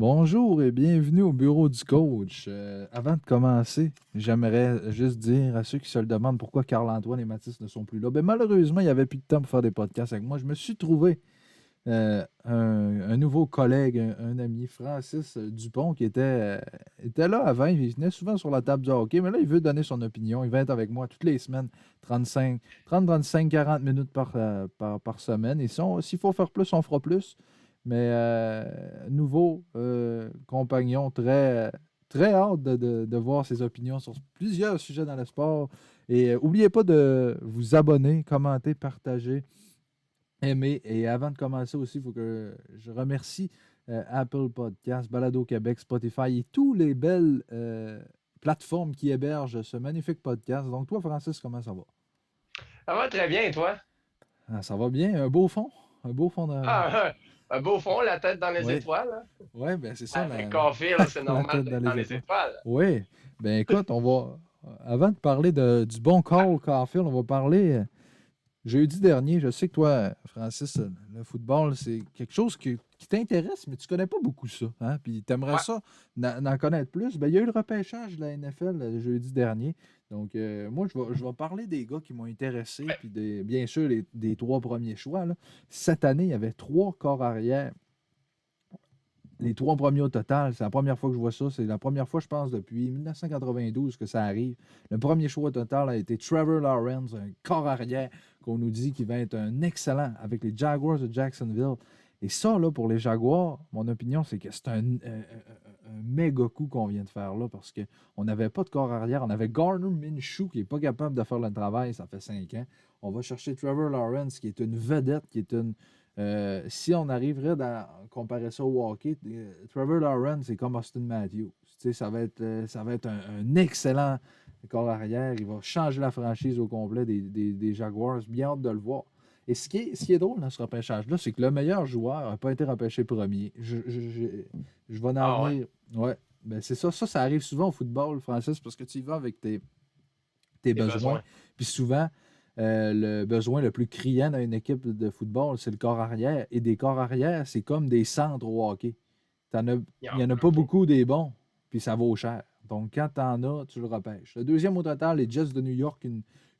Bonjour et bienvenue au bureau du coach. Avant de commencer, j'aimerais juste dire à ceux qui se le demandent pourquoi Carl-Antoine et Mathis ne sont plus là. Ben, malheureusement, il n'y avait plus de temps pour faire des podcasts avec moi. Je me suis trouvé un nouveau collègue, un ami, Francis Dupont, qui était là avant. Il venait souvent sur la table du hockey, mais là, il veut donner son opinion. Il va être avec moi toutes les semaines, 35, 40 minutes par semaine. Et s'il faut faire plus, on fera plus. Mais nouveau compagnon, très hâte de voir ses opinions sur plusieurs sujets dans le sport. Et n'oubliez pas de vous abonner, commenter, partager, aimer. Et avant de commencer aussi, il faut que je remercie Apple Podcasts, Balado Québec, Spotify et toutes les belles plateformes qui hébergent ce magnifique podcast. Donc toi, Francis, comment ça va? Ça va très bien, et toi? Ah, ça va bien? Un beau fond? Un beau fond de... Ah, un beau fond, la tête dans les Oui. étoiles, hein? Oui, ben c'est ça, Avec Caulfield, c'est la normal tête dans d'être dans les les étoiles. étoiles. Oui. Ben écoute, avant de parler du bon Cole Caulfield, on va parler jeudi dernier. Je sais que toi, Francis, le football, c'est quelque chose qui t'intéresse, mais tu connais pas beaucoup ça. Hein? Puis tu aimerais Ouais. ça d'en connaître plus. Ben, il y a eu le repêchage de la NFL jeudi dernier. Donc, moi, je vais parler des gars qui m'ont intéressé, puis bien sûr, des trois premiers choix. Là. Cette année, il y avait trois corps arrière, les trois premiers au total. C'est la première fois que je vois ça. C'est la première fois, je pense, depuis 1992 que ça arrive. Le premier choix au total a été Trevor Lawrence, un corps arrière qu'on nous dit qu'il va être un excellent avec les Jaguars de Jacksonville. Et ça, là, pour les Jaguars, mon opinion, c'est que c'est un méga coup qu'on vient de faire là parce qu'on n'avait pas de corps arrière. On avait Gardner Minshew qui n'est pas capable de faire le travail, ça fait 5 ans. On va chercher Trevor Lawrence qui est une vedette, qui est une si on arriverait à comparer ça au hockey, Trevor Lawrence, c'est comme Austin Matthews. Tu sais, ça va être un excellent corps arrière. Il va changer la franchise au complet des Jaguars. Bien hâte de le voir. Et ce qui est drôle dans ce repêchage-là, c'est que le meilleur joueur n'a pas été repêché premier. Je vais en Ah ouais? venir. Ouais. Ben c'est ça. Ça arrive souvent au football, Francis, parce que tu y vas avec tes Des besoins. besoins. Puis souvent, le besoin le plus criant dans une équipe de football, c'est le corps arrière. Et des corps arrière, c'est comme des centres au hockey. Il Il n'y en en a pas faut. beaucoup des bons, puis ça vaut cher. Donc, quand tu en as, tu le repêches. Le deuxième au total, les Jets de New York,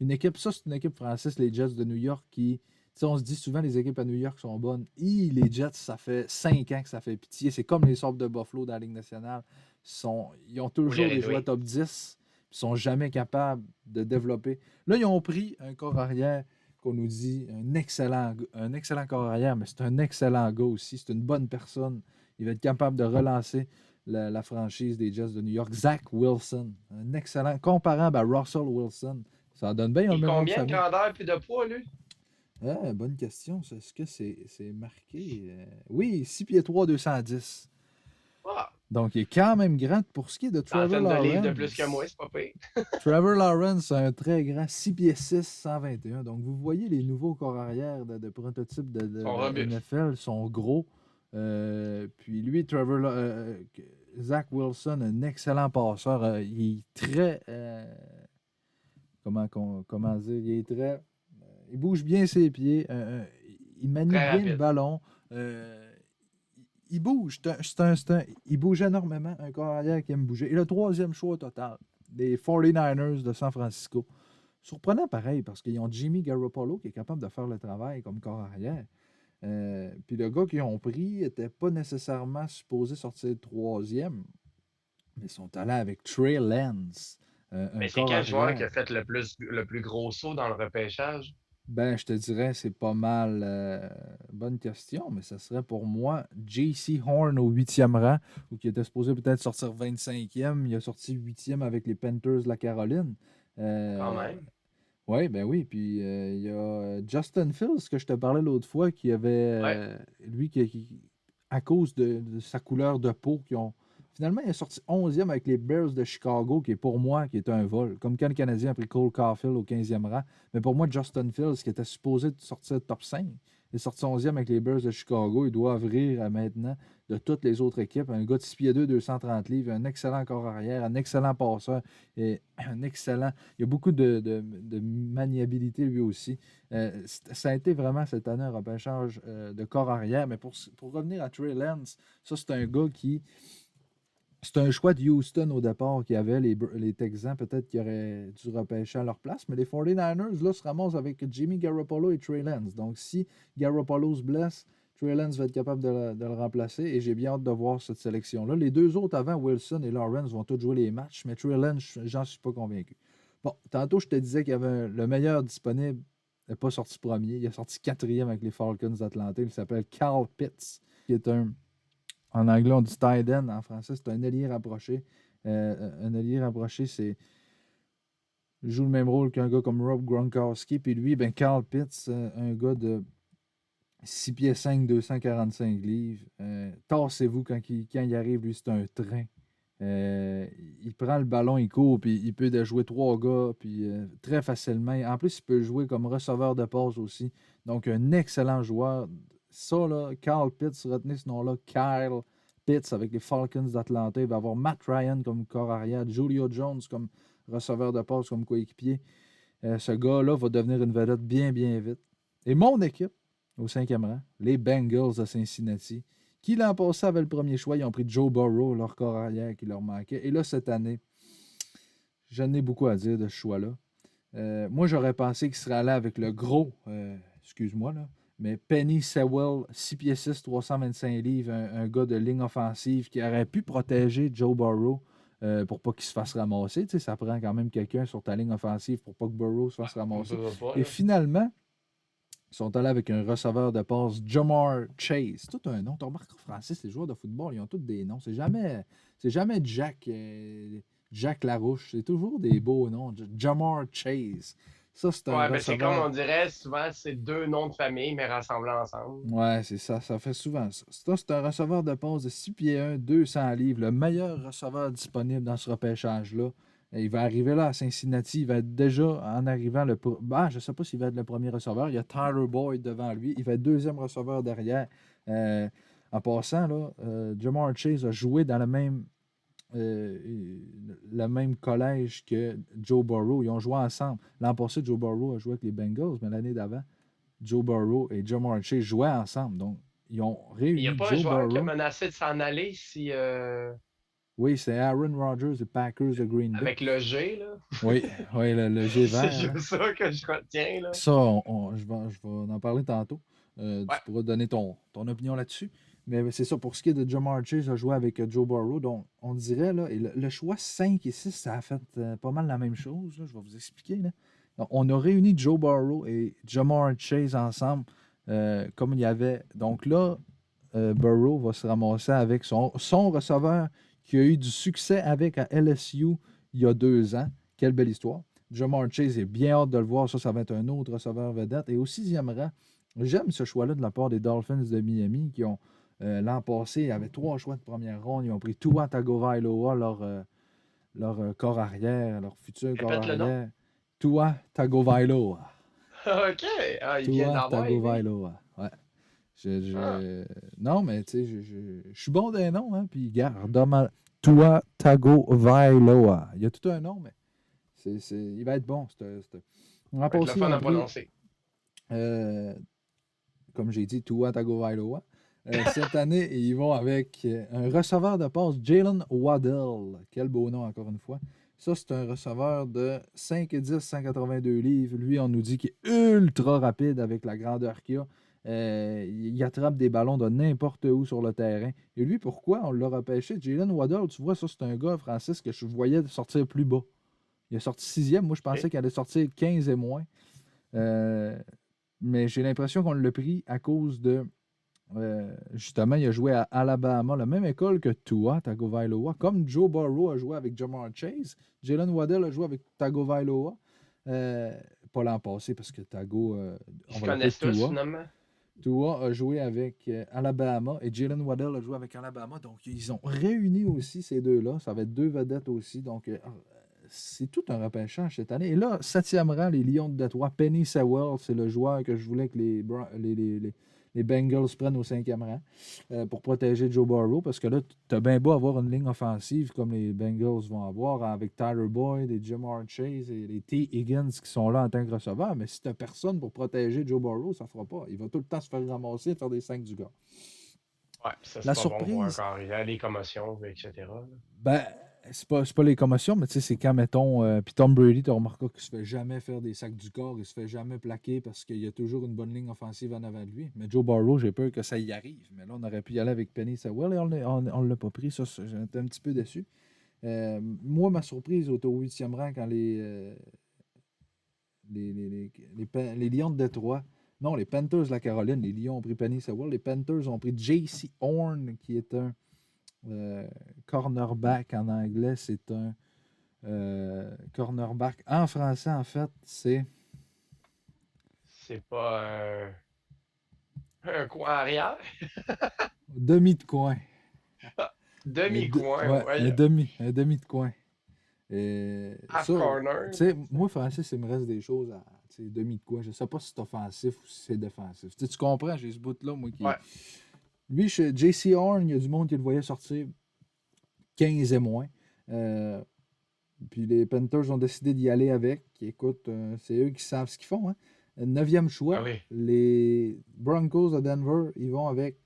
une équipe, ça c'est une équipe française, les Jets de New York, qui, tu sais, on se dit souvent les équipes à New York sont bonnes. Les Jets, ça fait 5 ans que ça fait pitié. C'est comme les Sabres de Buffalo dans la Ligue nationale. Ils ont Ou les toujours des Red joueurs Wings. top 10, puis sont jamais capables de développer. Là, ils ont pris un corps arrière qu'on nous dit un excellent corps arrière, mais c'est un excellent gars aussi. C'est une bonne personne. Il va être capable de relancer la franchise des Jets de New York. Zach Wilson, un excellent, comparable à Russell Wilson. Ça donne bien le Et même nom de combien de famille. grandeur puis de poids, lui? Ah, bonne question. Est-ce que c'est marqué? Oui, 6 pieds 3, 210. Ah, Donc, il est quand même grand pour ce qui est de Trevor centaine de livres de plus que moi, Lawrence. c'est pas pire. Trevor Lawrence, un très grand 6 pieds 6, 121. Donc, vous voyez les nouveaux corps arrière de prototype Ils de sont la robustes. NFL sont gros. Puis lui, Zach Wilson, un excellent passeur. Il est très. Comment dire? Il est très. Il bouge bien ses pieds. Il manie Très bien le rapide. ballon. euh, il bouge. Il bouge énormément. Un corps arrière qui aime bouger. Et le troisième choix au total, des 49ers de San Francisco. Surprenant pareil, parce qu'ils ont Jimmy Garoppolo qui est capable de faire le travail comme corps arrière. Puis le gars qu'ils ont pris n'était pas nécessairement supposé sortir troisième, mais ils sont allés avec Trey Lance, un Mais c'est corps quel joueur qui arrière. a fait le plus gros saut dans le repêchage? Ben, je te dirais, c'est pas mal. Bonne question, mais ça serait pour moi JC Horn au huitième rang, ou qui était supposé peut-être sortir 25e. Il a sorti huitième avec les Panthers de la Caroline. Quand Euh, même. oui, ben oui. Puis il y a Justin Fields, que je te parlais l'autre fois, qui avait, Ouais. lui, à cause de sa couleur de peau, finalement, il est sorti 11e avec les Bears de Chicago, qui est pour moi, qui est un vol. Comme quand le Canadien a pris Cole Caulfield au 15e rang. Mais pour moi, Justin Fields, qui était supposé sortir top 5, Il est sorti 11e avec les Bears de Chicago. Il doit ouvrir maintenant de toutes les autres équipes. Un gars de 6 pieds 2, 230 livres, un excellent corps arrière, un excellent passeur et un excellent. Il y a beaucoup de maniabilité lui aussi. Ça a été vraiment cette année un repêchage de corps arrière. Mais pour revenir à Trey Lance, ça, c'est un gars qui. C'est un choix de Houston au départ qui avait les Texans, peut-être qui auraient dû repêcher à leur place, mais les 49ers, là, se ramassent avec Jimmy Garoppolo et Trey Lance. Donc, si Garoppolo se blesse, Trey Lance va être capable de le remplacer et j'ai bien hâte de voir cette sélection-là. Les deux autres avant, Wilson et Lawrence, vont tous jouer les matchs, mais Trey Lance, j'en suis pas convaincu. Bon, tantôt, je te disais qu'il y avait le meilleur disponible, n'est pas sorti premier, il est sorti quatrième avec les Falcons d'Atlanta. Il s'appelle Carl Pitts, qui est en anglais, on dit tight end. En français, c'est un ailier rapproché. Un ailier rapproché, c'est joue le même rôle qu'un gars comme Rob Gronkowski. Puis lui, ben Carl Pitts, un gars de 6 pieds 5, 245 livres. Tassez-vous quand il arrive, lui, c'est un train. Il prend le ballon, il court, puis il peut jouer 3 gars, puis très facilement. En plus, il peut jouer comme receveur de passe aussi. Donc, un excellent joueur. Ça, là, Carl Pitts, retenez ce nom-là, Kyle Pitts avec les Falcons d'Atlanta. Il va avoir Matt Ryan comme corps arrière, Julio Jones comme receveur de passe, comme coéquipier. Ce gars-là va devenir une vedette bien, bien vite. Et mon équipe, au 5e rang, les Bengals de Cincinnati, qui l'an passé avait le premier choix. Ils ont pris Joe Burrow, leur corps arrière qui leur manquait. Et là, cette année, j'en ai beaucoup à dire de ce choix-là. Moi, j'aurais pensé qu'il serait allé avec le gros, excuse-moi, là, mais Penny Sewell, 6 pieds 6, 325 livres, un gars de ligne offensive qui aurait pu protéger Joe Burrow pour pas qu'il se fasse ramasser. Tu sais, ça prend quand même quelqu'un sur ta ligne offensive pour pas que Burrow se fasse ramasser. Pas, Et finalement, ils sont allés avec un receveur de passe, Jamar Chase. C'est tout un nom. Tu remarques en français, les joueurs de football, ils ont tous des noms. C'est jamais Jack Larouche. C'est toujours des beaux noms. Jamar Chase. Ça, c'est un ouais, ben c'est comme receveur. on dirait souvent, c'est 2 noms de famille, mais rassemblés ensemble. Ouais, c'est ça. Ça fait souvent ça. Ça, c'est un receveur de passe de 6 pieds 1, 200 livres. Le meilleur receveur disponible dans ce repêchage-là. Il va arriver là à Cincinnati. Il va être déjà en arrivant je ne sais pas s'il va être le premier receveur. Il y a Tyler Boyd devant lui. Il va être deuxième receveur derrière. En passant, là, Jamar Chase a joué dans le même collège que Joe Burrow. Ils ont joué ensemble. L'an passé, Joe Burrow a joué avec les Bengals, mais l'année d'avant, Joe Burrow et Jamar Chase jouaient ensemble. Donc, ils ont Il n'y a réuni pas un Joe joueur qui a Burrow. menacé de s'en aller si Oui, c'est Aaron Rodgers des Packers de Green Bay. avec le G, là. Oui, oui, le G C'est vert. juste ça que je retiens, là. Ça, je vais en parler tantôt. Tu Ouais. pourras donner ton opinion là-dessus. Mais c'est ça, pour ce qui est de Jamar Chase, a joué avec Joe Burrow. Donc, on dirait, là, et le choix 5 et 6, ça a fait pas mal la même chose. Là, je vais vous expliquer. Là. Donc, on a réuni Joe Burrow et Jamar Chase ensemble, comme il y avait. Donc là, Burrow va se ramasser avec son receveur qui a eu du succès avec à LSU il y a 2 ans. Quelle belle histoire. Jamar Chase est bien hâte de le voir. Ça va être un autre receveur vedette. Et au 6e rang, j'aime ce choix-là de la part des Dolphins de Miami qui ont, l'an passé, il y avait 3 choix de première ronde. Ils ont pris Tua Tagovailoa, leur corps arrière, leur futur corps Répète le nom. arrière. Tua Tagovailoa. OK. Ah, il vient Tua d'avoir, lui. Tagovailoa. Ouais. Ah. Non, mais tu sais, je suis bon d'un nom, hein, puis garde, Tua Tagovailoa. Il y a tout un nom, mais il va être bon. On Va a être le passé, ils fun ont à pris, prononcer. comme j'ai dit, Tua Tagovailoa. Cette année, ils vont avec un receveur de passe, Jalen Waddell. Quel beau nom, encore une fois. Ça, c'est un receveur de 5 et 10, 182 livres. Lui, on nous dit qu'il est ultra rapide avec la grandeur qu'il a. Il attrape des ballons de n'importe où sur le terrain. Et lui, pourquoi on l'a repêché? Jalen Waddell, tu vois, ça, c'est un gars, Francis, que je voyais sortir plus bas. Il a sorti 6e. Moi, je pensais qu'il allait sortir 15 et moins. Mais j'ai l'impression qu'on l'a pris à cause de... justement, il a joué à Alabama, la même école que Tua Tagovailoa. Comme Joe Burrow a joué avec Jamar Chase, Jalen Waddell a joué avec Tagovailoa. Pas l'an passé, parce que Tago... Ils se connaissent tous, finalement. Tua a joué avec Alabama et Jalen Waddell a joué avec Alabama. Donc, ils ont réuni aussi ces deux-là. Ça va être 2 vedettes aussi. Donc, c'est tout un repêchage cette année. Et là, 7e rang, les Lions de Détroit. Penny Sewell, c'est le joueur que je voulais que les Bengals prennent au 5e rang pour protéger Joe Burrow. Parce que là, tu as bien beau avoir une ligne offensive comme les Bengals vont avoir avec Tyler Boyd et Jamar Chase et les T. Higgins qui sont là en tant que receveurs. Mais si tu n'as personne pour protéger Joe Burrow, ça ne fera pas. Il va tout le temps se faire ramasser et faire des 5 du gars. Ouais, ça, c'est La pas bon pour un surprise, carrière, les commotions, etc. là. ben, c'est pas les commotions, mais tu sais, c'est quand, mettons, puis Tom Brady, tu as remarqué qu'il se fait jamais faire des sacs du corps, il se fait jamais plaquer parce qu'il y a toujours une bonne ligne offensive en avant de lui. Mais Joe Burrow, j'ai peur que ça y arrive. Mais là, on aurait pu y aller avec Penny Sewell et on l'a pas pris. Ça, j'étais un petit peu déçu. Moi, ma surprise, au 8e rang, quand les Lions de Détroit, non, les Panthers de la Caroline, les Lions ont pris Penny Sewell, les Panthers ont pris J.C. Horn, qui est un cornerback en anglais, c'est un cornerback. En français, en fait, c'est C'est pas un coin arrière. demi de coin. Demi-coin, Ouais, ouais. un demi de coin. Half Ça, tu corner. sais, moi, français, il me reste des choses à. Tu sais, demi de coin. Je sais pas si c'est offensif ou si c'est défensif. Tu comprends, j'ai ce bout-là, moi, qui. Ouais. Lui, JC Horn, il y a du monde qui le voyait sortir 15 et moins. Puis les Panthers ont décidé d'y aller avec. Écoute, c'est eux qui savent ce qu'ils font. Hein. 9e Ah choix, oui. les Broncos de Denver, ils vont avec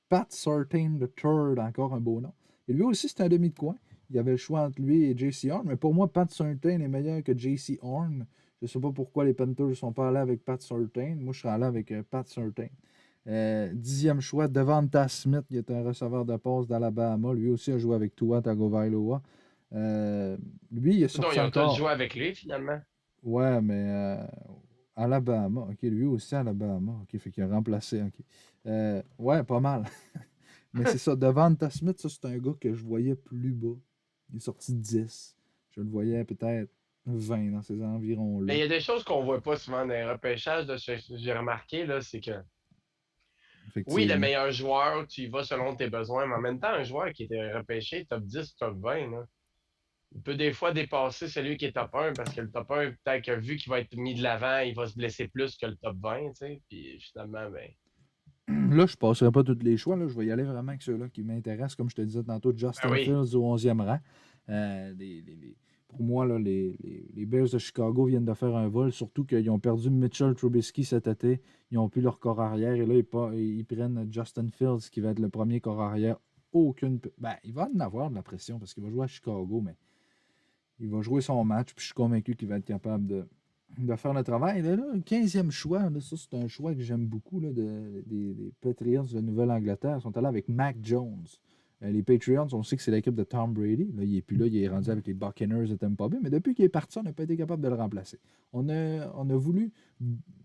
Pat Surtain III, encore un beau nom. Et lui aussi, c'est un demi de coin. Il y avait le choix entre lui et JC Horn, mais pour moi, Pat Surtain est meilleur que JC Horn. Je ne sais pas pourquoi les Panthers ne sont pas allés avec Pat Surtain. Moi, je serais allé avec Pat Surtain. 10e choix, Devonta Smith, qui est un receveur de passe d'Alabama. Lui aussi a joué avec Tua Tagovailoa. Lui, il est Donc, sorti ils ont tous encore. joué avec lui, finalement. Ouais, mais Alabama. OK, lui aussi Alabama. OK, fait qu'il a remplacé. OK. Ouais, pas mal. Mais c'est ça. Devonta Smith, ça, c'est un gars que je voyais plus bas. Il est sorti 10. Je le voyais peut-être 20 dans ces environs-là. Mais il y a des choses qu'on voit pas souvent dans les repêchages, de ce que j'ai remarqué, là, c'est que oui, le Effectivement. meilleur joueur, tu y vas selon tes besoins, mais en même temps, un joueur qui était repêché top 10, top 20, là, il peut des fois dépasser celui qui est top 1 parce que le top 1, peut-être que vu qu'il va être mis de l'avant, il va se blesser plus que le top 20, tu sais. Puis finalement, ben. Là, je ne passerai pas tous les choix. Là. Je vais y aller vraiment avec ceux-là qui m'intéressent. Comme je te disais tantôt, Ben Justin oui. Fields au 11e rang. Pour moi, là, les Bears de Chicago viennent de faire un vol, surtout qu'ils ont perdu Mitchell Trubisky cet été. Ils n'ont plus leur corps arrière. Et là, ils prennent Justin Fields, qui va être le premier corps arrière. Ben, il va en avoir de la pression parce qu'il va jouer à Chicago, mais il va jouer son match. Puis je suis convaincu qu'il va être capable de faire le travail. Là, le 15e choix, là, ça, c'est un choix que j'aime beaucoup là, des Patriots de Nouvelle-Angleterre. Ils sont allés avec Mac Jones. Les Patriots, on sait que c'est l'équipe de Tom Brady. Là, il n'est plus là, il est rendu avec les Buccaneers de Tampa Bay. Mais depuis qu'il est parti, on n'a pas été capable de le remplacer. On a voulu,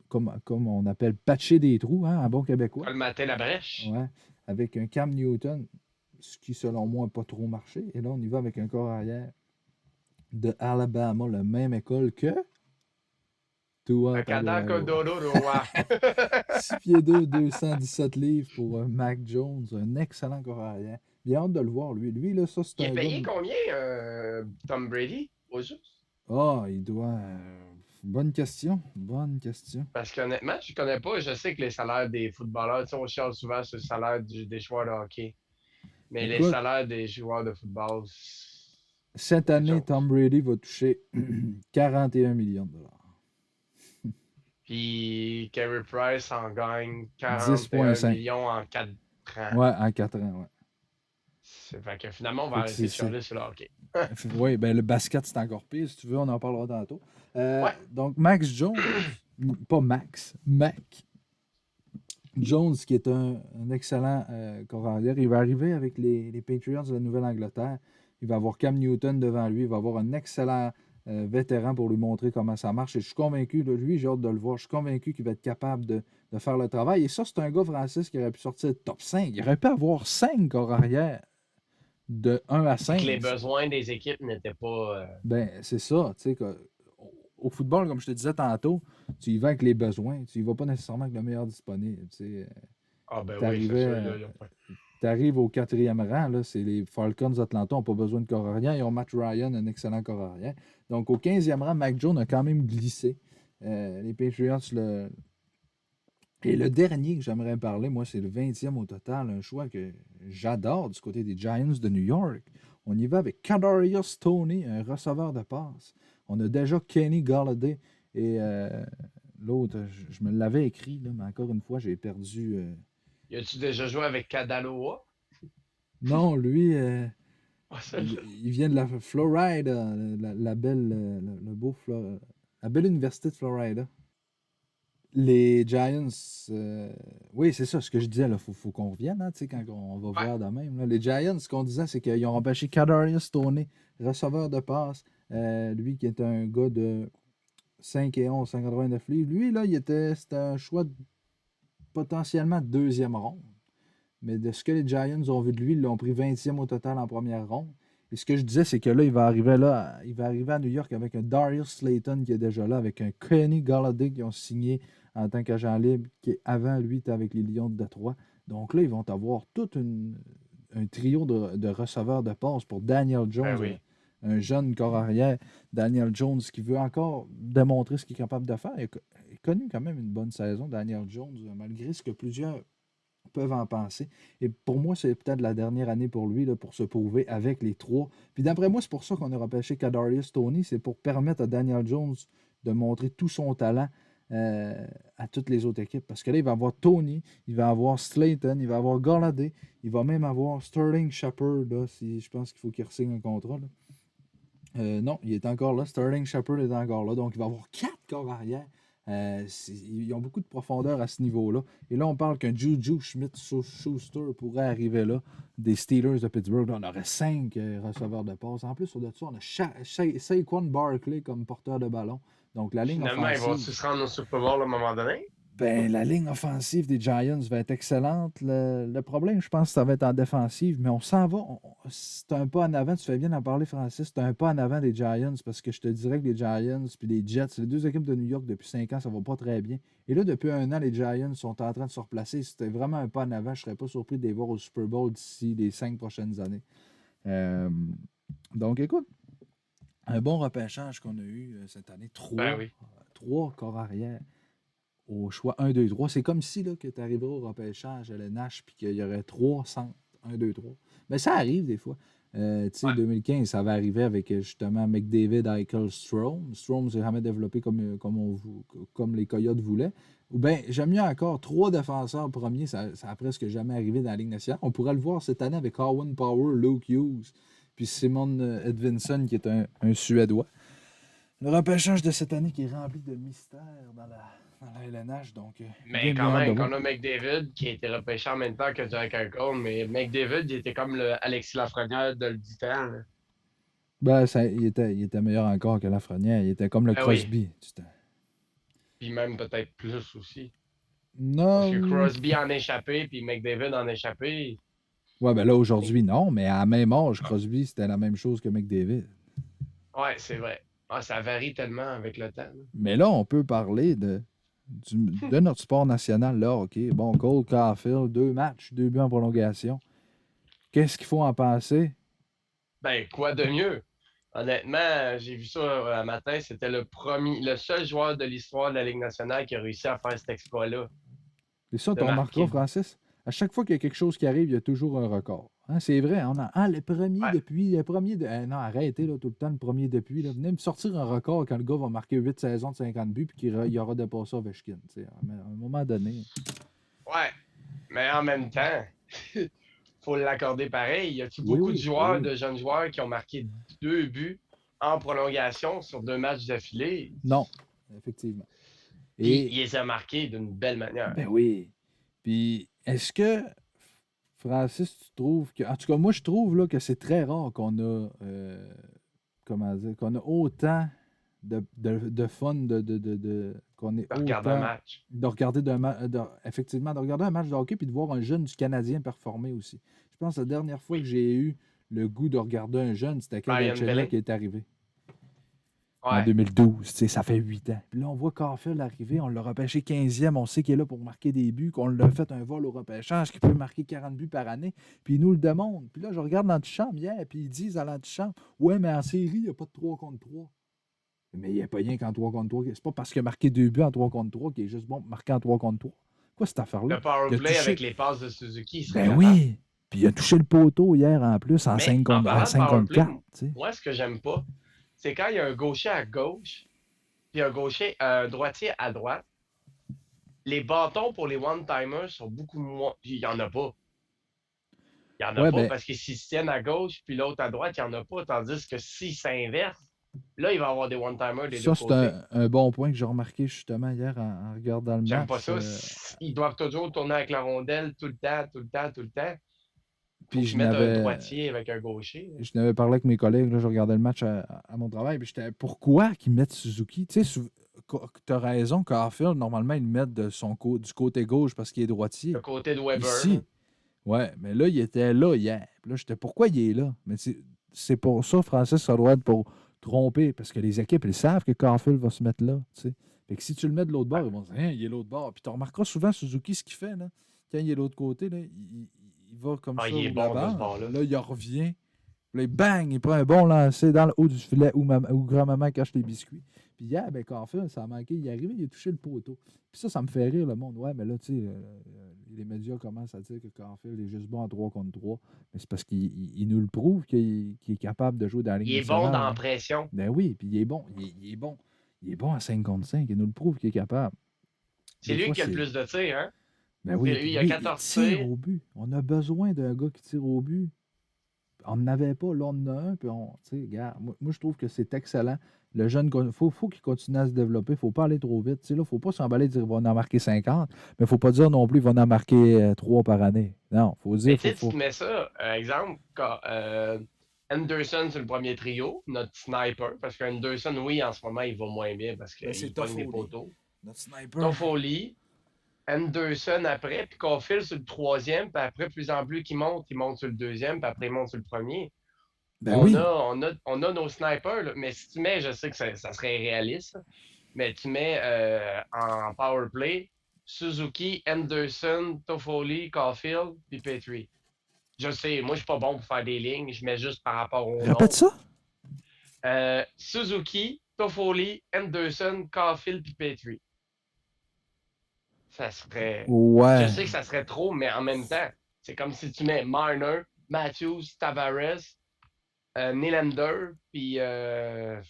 comme on appelle, patcher des trous, hein, en bon québécois. Colmater la brèche. Ouais, avec un Cam Newton, ce qui, selon moi, n'a pas trop marché. Et là, on y va avec un corps arrière de Alabama, la même école que Tua Akadaka Tagovailoa. Dororoa. 6 pieds 2, 217 livres pour Mac Jones, un excellent corps arrière. J'ai hâte de le voir, lui. Lui, là, ça, c'est Il est un gars. payé combien, Tom Brady, au juste? Ah, il doit. Bonne question. Bonne question. Parce qu'honnêtement, je connais pas. Je sais que les salaires des footballeurs, tu sais, on chiale souvent sur le salaire des joueurs de hockey. Mais les Écoute, salaires des joueurs de football, cette c'est autre année, Tom chose. Brady va toucher 41 millions de dollars. Puis Carey Price en gagne 41 10,5. millions en 4 ans. Ouais, en 4 ans, ouais. Fait que finalement, on va Fait que arrêter de chialer sur le hockey. Oui, ben le basket, c'est encore pire. Si tu veux, on en parlera tantôt. Ouais. Donc, Max Jones, pas Max, Mac Jones, qui est un excellent corps arrière, il va arriver avec les Patriots de la Nouvelle-Angleterre. Il va avoir Cam Newton devant lui. Il va avoir un excellent vétéran pour lui montrer comment ça marche. Et je suis convaincu, là, lui, j'ai hâte de le voir. Je suis convaincu qu'il va être capable de faire le travail. Et ça, c'est un gars, Francis, qui aurait pu sortir de top 5. Il aurait pu avoir 5 corps arrière de 1 à C'est que les 5. besoins des équipes n'étaient pas. Ben, c'est ça. Tu sais, au football, comme je te disais tantôt, tu y vas avec les besoins. Tu y vas pas nécessairement avec le meilleur disponible. Tu sais. Ah, ben oui, c'est sûr. T'arrivais, t'arrives au 4e rang, là, c'est les Falcons d'Atlanta n'ont pas besoin de corps arrière. Ils ont Matt Ryan, un excellent corps arrière. Donc, au 15e rang, Mac Jones a quand même glissé. Les Patriots Et le dernier que j'aimerais parler, moi, c'est le 20e au total, un choix que j'adore du côté des Giants de New York. On y va avec Kadarius Toney, un receveur de passe. On a déjà Kenny Golladay et l'autre, je me l'avais écrit, là, mais encore une fois, j'ai perdu. Y a-tu déjà joué avec Kadaloa? Non, lui, Pas il, celle-là. il vient de la Florida, la belle, le beau la belle université de Florida. Les Giants, oui, c'est ça, ce que je disais, il faut qu'on revienne, hein, tu sais, quand on va Ouais. voir de même. Là. Les Giants, ce qu'on disait, c'est qu'ils ont empêché Kadarius Toney, receveur de passe, lui qui est un gars de 5 et 11, 189 livres. Lui, là, c'était un choix potentiellement de deuxième ronde. Mais de ce que les Giants ont vu de lui, ils l'ont pris 20e au total en première ronde. Et ce que je disais, c'est que là, il va arriver à New York avec un Darius Slayton qui est déjà là, avec un Kenny Golladay qui ont signé en tant qu'agent libre, qui avant lui était avec les Lions de Detroit. Donc là, ils vont avoir un trio de receveurs de passe pour Daniel Ben Jones, oui. un jeune corps arrière. Daniel Jones qui veut encore démontrer ce qu'il est capable de faire. Il a connu quand même une bonne saison, Daniel Jones, malgré ce que plusieurs peuvent en penser. Et pour moi, c'est peut-être la dernière année pour lui, là, pour se prouver avec les trois. Puis d'après moi, c'est pour ça qu'on a repêché Kadarius Toney, c'est pour permettre à Daniel Jones de montrer tout son talent à toutes les autres équipes. Parce que là, il va avoir Tony, il va avoir Slayton, il va avoir Golladay, il va même avoir Sterling Shepard, là, si je pense qu'il faut qu'il re-signe un contrat. Là. Non, il est encore là. Sterling Shepard est encore là. Donc, il va avoir quatre corps arrière. Ils ont beaucoup de profondeur à ce niveau-là. Et là, on parle qu'un Juju Smith-Schuster pourrait arriver là, des Steelers de Pittsburgh. Là, on aurait cinq receveurs de passe. En plus, sur de ça, on a Saquon Barkley comme porteur de ballon. Donc, la ligne Finalement, ils vont offensive. se rendre au Super Bowl à un moment donné? Ben, la ligne offensive des Giants va être excellente. Le problème, je pense, ça va être en défensive, mais on s'en va. C'est un pas en avant. Tu fais bien d'en parler, Francis. C'est un pas en avant des Giants parce que je te dirais que les Giants puis les Jets, les deux équipes de New York depuis 5 ans, ça va pas très bien. Et là, depuis un an, les Giants sont en train de se replacer. C'était vraiment un pas en avant. Je serais pas surpris de les voir au Super Bowl d'ici les 5 prochaines années. Euh, donc, écoute, un bon repêchage qu'on a eu cette année. Ben oui. Trois corps arrière au choix 1, 2, 3. C'est comme si là, que tu arriverais au repêchage à l'NH puis qu'il y aurait trois centres, 1, 2, 3. Mais ça arrive des fois. Tu sais, Ouais. 2015, ça va arriver avec justement McDavid, Eichel, Strome. Strome s'est jamais développé comme les Coyotes voulaient. Ou bien, j'aime mieux encore, trois défenseurs premiers, ça a presque jamais arrivé dans la Ligue nationale. On pourrait le voir cette année avec Owen Power, Luke Hughes, puis Simon Edvinsson, qui est un Suédois. Le repêchage de cette année qui est rempli de mystères dans la LNH, donc Mais bien, quand bien hâte de même, voir. qu'on a McDavid qui a été repêché en même temps que Jack Eichel, mais McDavid, il était comme le Alexis Lafrenière de le 10 ans. Là. Ben, il était meilleur encore que Lafrenière. Il était comme le Ben oui. Crosby du temps. Puis même peut-être plus aussi. Parce que Non. Crosby en échappé, puis McDavid en échappé. Ouais, ben là, aujourd'hui, non, mais à la même âge, Crosby, c'était la même chose que McDavid. Ouais, c'est vrai. Ah, ça varie tellement avec le temps. Mais là, on peut parler de notre sport national, là, OK. Bon, Cole Caulfield, 2 matchs, 2 buts en prolongation. Qu'est-ce qu'il faut en penser? Ben, quoi de mieux? Honnêtement, j'ai vu ça un matin, c'était le seul joueur de l'histoire de la Ligue nationale qui a réussi à faire cet exploit-là, C'est ça, de tu remarqueras, marquer. Francis. À chaque fois qu'il y a quelque chose qui arrive, il y a toujours un record. Hein, c'est vrai, on a le premier Ouais, depuis, le premier de. Non, arrêtez là, tout le temps, le premier depuis. Là. Venez me sortir un record quand le gars va marquer 8 saisons de 50 buts puis qu'il aura dépassé Ovechkin. Tu sais. À un moment donné. ouais. Mais en même temps, faut l'accorder pareil. Y a-tu Oui, beaucoup de oui, oui, joueurs, oui. de jeunes joueurs qui ont marqué 2 buts en prolongation sur 2 matchs d'affilée? Non, effectivement. Puis Et, il les a marqués d'une belle manière. ben oui. Puis, est-ce que, Francis, tu trouves que. En tout cas, moi, je trouve là, que c'est très rare qu'on a. Comment dire? Qu'on a autant de fun, qu'on est De regarder un autant match. de regarder effectivement, de regarder un match de hockey puis de voir un jeune du Canadien performer aussi. Je pense que la dernière fois que Oui. j'ai eu le goût de regarder un jeune, c'était quand Ryan Galchenyuk Belling. qui est arrivé en Ouais. 2012. Tu sais, ça fait 8 ans. Puis là, on voit Caulfield arriver, on l'a repêché 15e, on sait qu'il est là pour marquer des buts, qu'on l'a fait un vol au repêchage, qu'il peut marquer 40 buts par année, puis il nous le demande. Puis là, je regarde l'antichambre hier, puis ils disent à l'antichambre, ouais, mais en série, il n'y a pas de 3 contre 3. Mais il n'y a pas rien qu'en 3 contre 3. C'est pas parce qu'il a marqué 2 buts en 3 contre 3 qu'il est juste bon pour marquer en 3 contre 3. quoi cette affaire-là? Le power Il a play avec touché. les passes de Suzuki, il serait Ben capable. oui! Puis il a touché le poteau hier en plus en Mais 5 en contre, à parlant de 5 power contre play, 4. Tu sais. moi, ce que j'aime pas, c'est quand il y a un gaucher à gauche, puis un droitier à droite, les bâtons pour les one-timers sont beaucoup moins. Puis il y en a pas. Il n'y en a Ouais, pas ben, parce que s'ils se tiennent à gauche puis l'autre à droite, il n'y en a pas. Tandis que s'ils s'inversent, là, il va y avoir des one-timers des deux ça, c'est côtés. un bon point que j'ai remarqué justement hier en regardant le J'aime pas match. ça. Ils doivent toujours tourner avec la rondelle tout le temps, tout le temps, tout le temps. Faut Puis qu'ils mettent un droitier avec un gaucher. je n'avais parlé avec mes collègues, là, je regardais le match à mon travail, puis j'étais, pourquoi qu'ils mettent Suzuki? Tu sais, tu as raison, Carfield, normalement, ils le mettent du côté gauche parce qu'il est droitier. Le côté de Weber. Là. Ici, ouais, mais là, il était là hier. Puis là, j'étais, pourquoi il est là? Mais c'est pour ça, Francis, ça doit être pour tromper, parce que les équipes, ils savent que Carfield va se mettre là, tu sais. Fait que si tu le mets de l'autre bord, Ouais. ils vont dire, hein, il est l'autre bord. Puis tu remarqueras souvent Suzuki, ce qu'il fait, là, quand il est de l'autre côté, là, il va comme Ah, ça il est au de la bon de ce barre. bord-là. Là, il revient. Puis là, bang, il prend un bon lancer dans le haut du filet où grand-maman cache les biscuits. Puis hier, ben, Carfield, ça a manqué. Il est arrivé, il a touché le poteau. Puis ça me fait rire, le monde. Ouais, mais là, tu sais, les médias commencent à dire que Carfield est juste bon en 3 contre 3. Mais c'est parce qu'il nous le prouve qu'il est capable de jouer dans la Ligue Il est bon nationale. dans la Là. pression. Ben oui, puis il est bon. Il est bon. Il est bon à 5 contre 5. Il nous le prouve qu'il est capable. C'est Des lui fois, qui a le c'est. plus de tirs, hein? Ben oui, Lui, puis il a lui, il 14 tire tirs. au but. On a besoin d'un gars qui tire au but. On n'en avait pas, là, on en a un. Puis tu sais, regarde, moi, je trouve que c'est excellent. Le jeune, faut qu'il continue à se développer. Il ne faut pas aller trop vite. Tu sais, là, il ne faut pas s'emballer et dire qu'il va en marquer 50. Mais il ne faut pas dire non plus qu'il va en marquer 3 par année. Non, il faut dire, Mais tu sais, tu te mets ça, exemple, quand, Anderson sur le premier trio, notre sniper, parce qu'Anderson, oui, en ce moment, il va moins bien parce Ben, c'est qu'il pogne les Toffoli, poteaux. notre sniper. Toffoli, Anderson après, puis qu'on file sur le troisième, puis après, plus en plus qu'il monte, il monte sur le deuxième, puis après, il monte sur le premier. Ben oui. On a nos snipers, là, mais si tu mets, je sais que ça serait réaliste, mais tu mets en power play Suzuki, Anderson, Toffoli, Caulfield, puis Petrie. Je sais, moi, je suis pas bon pour faire des lignes, je mets juste par rapport au Répète nom. ça. Suzuki, Toffoli, Anderson, Caulfield, puis Petrie. Ça serait. Je Ouais. sais que ça serait trop, mais en même temps, c'est comme si tu mets Marner, Matthews, Tavares, Nylander, puis Riley.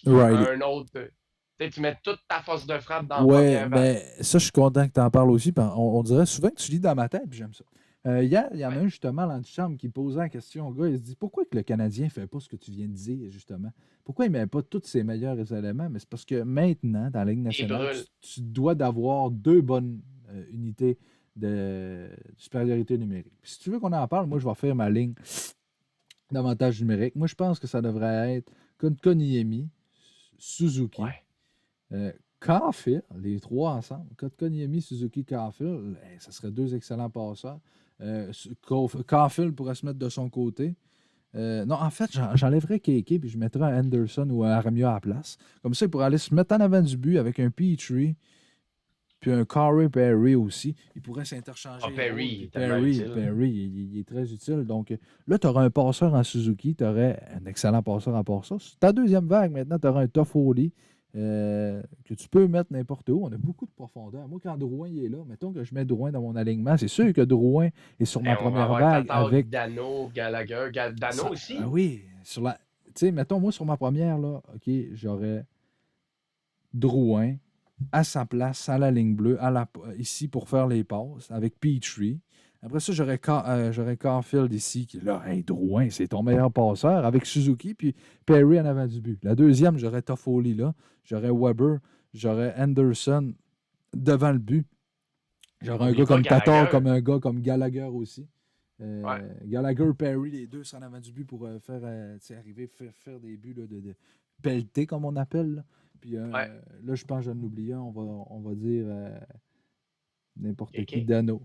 un autre. Tu sais, tu mets toute ta force de frappe dans la Ouais, première vague. ben ça, je suis content que tu en parles aussi. On dirait souvent que tu lis dans ma tête, puis j'aime ça. Hier, il y en a Ouais. un justement dans l'antichambre qui posait la question au gars. Il se dit pourquoi que le Canadien ne fait pas ce que tu viens de dire, justement? Pourquoi il ne met pas tous ses meilleurs éléments? Mais c'est parce que maintenant, dans la Ligue Il nationale, brûle. tu dois d'avoir deux bonnes unités de supériorité numérique. Puis si tu veux qu'on en parle, moi, je vais faire ma ligne d'avantage numérique. Moi, je pense que ça devrait être Kotkaniemi, Suzuki. Ouais. Caulfield, les trois ensemble, Kotkaniemi, Suzuki, Caulfield, ça serait deux excellents passeurs. Caulfield pourrait se mettre de son côté. Non, en fait, j'enlèverais Keke puis je mettrais un Anderson ou un Armia à la place. Comme ça, il pourrait aller se mettre en avant du but avec un Petrie puis un Corey Perry aussi. Il pourrait s'interchanger. Ah, Perry, il est tellement Perry, utile. il est très utile. Donc là, tu auras un passeur en Suzuki, tu aurais un excellent passeur en passeur. Ta deuxième vague, maintenant, tu auras un Toffoli. Que tu peux mettre n'importe où. On a beaucoup de profondeur. Moi, quand Drouin il est là, mettons que je mets Drouin dans mon alignement, c'est sûr que Drouin est sur ma On va première avoir vague Tatar, avec. Dano, Gallagher. Dano aussi. Oui, tu sais, mettons, moi, sur ma première, là, OK, j'aurais Drouin à sa place, à la ligne bleue, ici pour faire les passes, avec Petrie. Après ça, j'aurais Caulfield ici, qui est là, hey, Drouin, c'est ton meilleur passeur, avec Suzuki, puis Perry en avant du but. La deuxième, j'aurais Toffoli là, j'aurais Weber, j'aurais Anderson devant le but. J'aurais un Oublie gars pas comme Tatar, Gallagher. comme un gars comme Gallagher aussi. Ouais. Gallagher, Perry, les deux sont en avant du but pour faire des buts là, de pelleter, comme on appelle. Là. Puis Ouais. là, je pense que je viens de l'oublier. On va dire n'importe qui, Keke. Dano.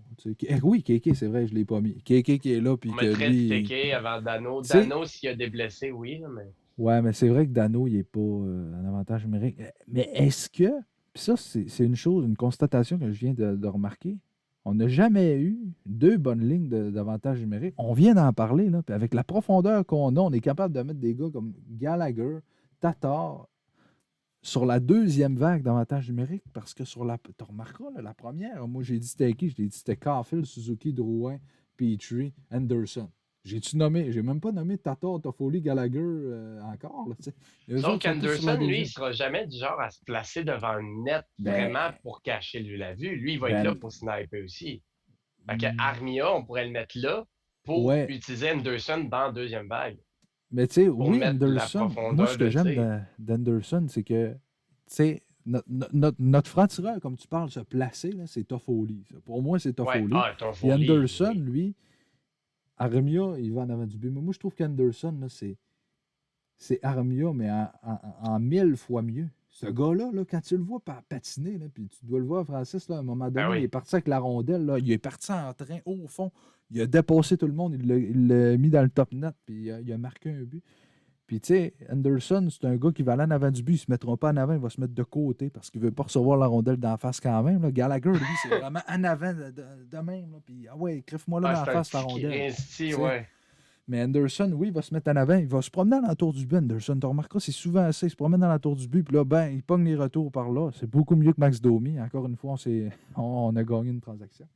Oui, Keke, c'est vrai, je ne l'ai pas mis. Keke qui est là, puis On que mettrait du lui. Keke avant Dano. Tu sais, Dano, s'il y a des blessés, oui, mais. ouais, mais c'est vrai que Dano, il n'est pas un avantage numérique. Mais est-ce que. Puis ça, c'est une chose, une constatation que je viens de remarquer. On n'a jamais eu deux bonnes lignes d'avantage numérique. On vient d'en parler, là. Puis avec la profondeur qu'on a, on est capable de mettre des gars comme Gallagher, Tatar, sur la deuxième vague d'avantage numérique, parce que tu remarqueras, là, la première, moi j'ai dit c'était qui? Je t'ai dit c'était Caulfield, Suzuki, Drouin, Petrie, Anderson. J'ai-tu nommé? J'ai même pas nommé Tatar, Toffoli, Gallagher encore. Là, tu sais. Les Sauf autres sont tous sur la qu'Anderson, lui, il deuxième. sera jamais du genre à se placer devant le net Ben, vraiment pour cacher lui la vue. Lui, il va être là ben, pour sniper aussi. Fait que hmm, Armia, on pourrait le mettre là pour ouais. utiliser Anderson dans la deuxième vague, Mais tu sais, pour oui, mettre de la Anderson, moi ce profondeur que de j'aime tir. d'Anderson, c'est que, tu sais, notre franc-tireur, comme tu parles, se placer, là, c'est Toffoli. Ça. Pour moi, c'est Ouais, Toffoli. ton Puis folie, Anderson, oui. lui, Armia, il va en avant du but. Mais moi, je trouve qu'Anderson, là, c'est Armia, mais en 1000 fois mieux. Ce gars-là, là, quand tu le vois patiner, là, puis tu dois le voir, Francis, là, à un moment Ben donné, il est oui. parti avec la rondelle, là, il est parti en train au fond, il a dépassé tout le monde, il l'a mis dans le top net, puis il a marqué un but. Puis, tu sais, Anderson, c'est un gars qui va aller en avant du but. Il ne se mettra pas en avant, il va se mettre de côté parce qu'il ne veut pas recevoir la rondelle d'en face quand même. Là. Gallagher, lui, c'est vraiment en avant de même. Là. Puis, ah ouais, crève-moi là Ah, d'en c'est un face la petit qui rondelle. réussit, Tu sais. ouais. Mais Anderson, oui, il va se mettre en avant. Il va se promener dans l'entour du but, Anderson. Tu remarqueras, c'est souvent assez. Il se promène dans l'entour du but. Puis là, ben, il pogne les retours par là. C'est beaucoup mieux que Max Domi. Encore une fois, on a gagné une transaction.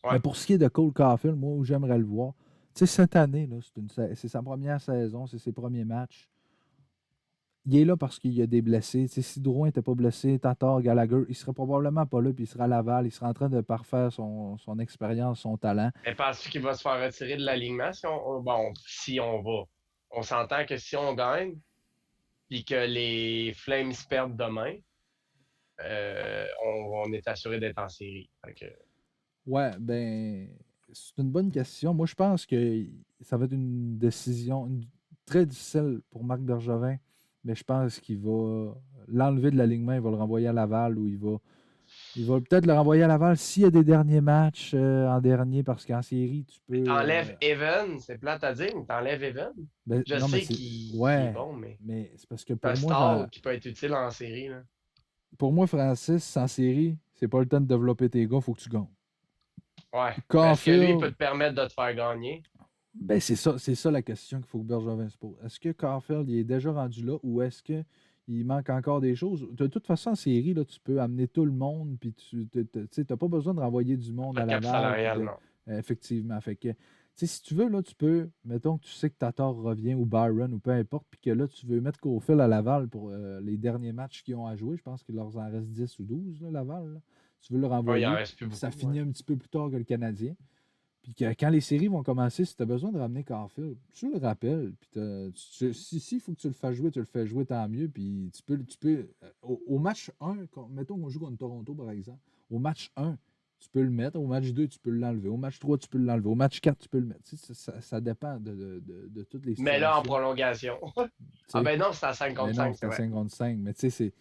Ouais. Mais pour ce qui est de Cole Caulfield, moi, où j'aimerais le voir, tu sais, cette année, là, c'est sa première saison, c'est ses premiers matchs. Il est là parce qu'il y a des blessés. Tu sais, si Drouin n'était pas blessé, Tatar, Gallagher, il serait probablement pas là, puis il serait à Laval, il serait en train de parfaire son expérience, son talent. Mais penses-tu qu'il va se faire retirer de l'alignement bon, si on va? On s'entend que si on gagne, puis que les Flames perdent demain, on est assuré d'être en série. Fait que, Ouais, ben, c'est une bonne question. Moi, je pense que ça va être une décision très difficile pour Marc Bergevin, mais je pense qu'il va l'enlever de l'alignement, il va le renvoyer à Laval ou il va peut-être le renvoyer à Laval s'il y a des derniers matchs en dernier, parce qu'en série, tu peux. t'enlèves Evan, c'est plate à dire, mais t'enlèves Evan. Ben, Je non, mais sais c'est. qu'il est Ouais, bon, mais mais c'est parce que c'est un pour moi, stall qui peut être utile en série, là. Francis, sans série, c'est pas le temps de développer tes gars, faut que tu gagnes. Ouais. Mais est-ce que lui peut Caulfield, te permettre de te faire gagner? ben c'est ça la question qu'il faut que Bergevin se pose. Est-ce que Caulfield il est déjà rendu là ou est-ce que il manque encore des choses? De toute façon, en série, là, tu peux amener tout le monde, puis tu n'as pas besoin de renvoyer du monde Pas à de cap Laval, puis salarial, de. non. Effectivement. Fait que, tu sais, si tu veux, là, tu peux, mettons que tu sais que Tatar revient ou Byron ou peu importe, puis que là, tu veux mettre Caulfield à Laval pour les derniers matchs qu'ils ont à jouer. Je pense qu'il leur en reste 10 ou 12, là, Laval. Là. Tu veux le Ouais, il en renvoyer, reste plus puis ça beaucoup, ouais. finit un petit peu plus tard que le Canadien. Puis quand les séries vont commencer, si tu as besoin de ramener Caulfield, tu le rappelles. Puis si il faut que tu le fasses jouer, tu le fais jouer, tant mieux. Puis au match 1, mettons qu'on joue contre Toronto, par exemple, au match 1, tu peux le mettre. Au match 2, tu peux l'enlever. Au match 3, tu peux l'enlever. Au match 4, tu peux le mettre. Tu sais, ça dépend de toutes les Mais là, en situations. prolongation. Tu Ah sais. ben non, c'est à 5 Mais contre non, 5, c'est c'est à vrai. 55. Mais tu sais,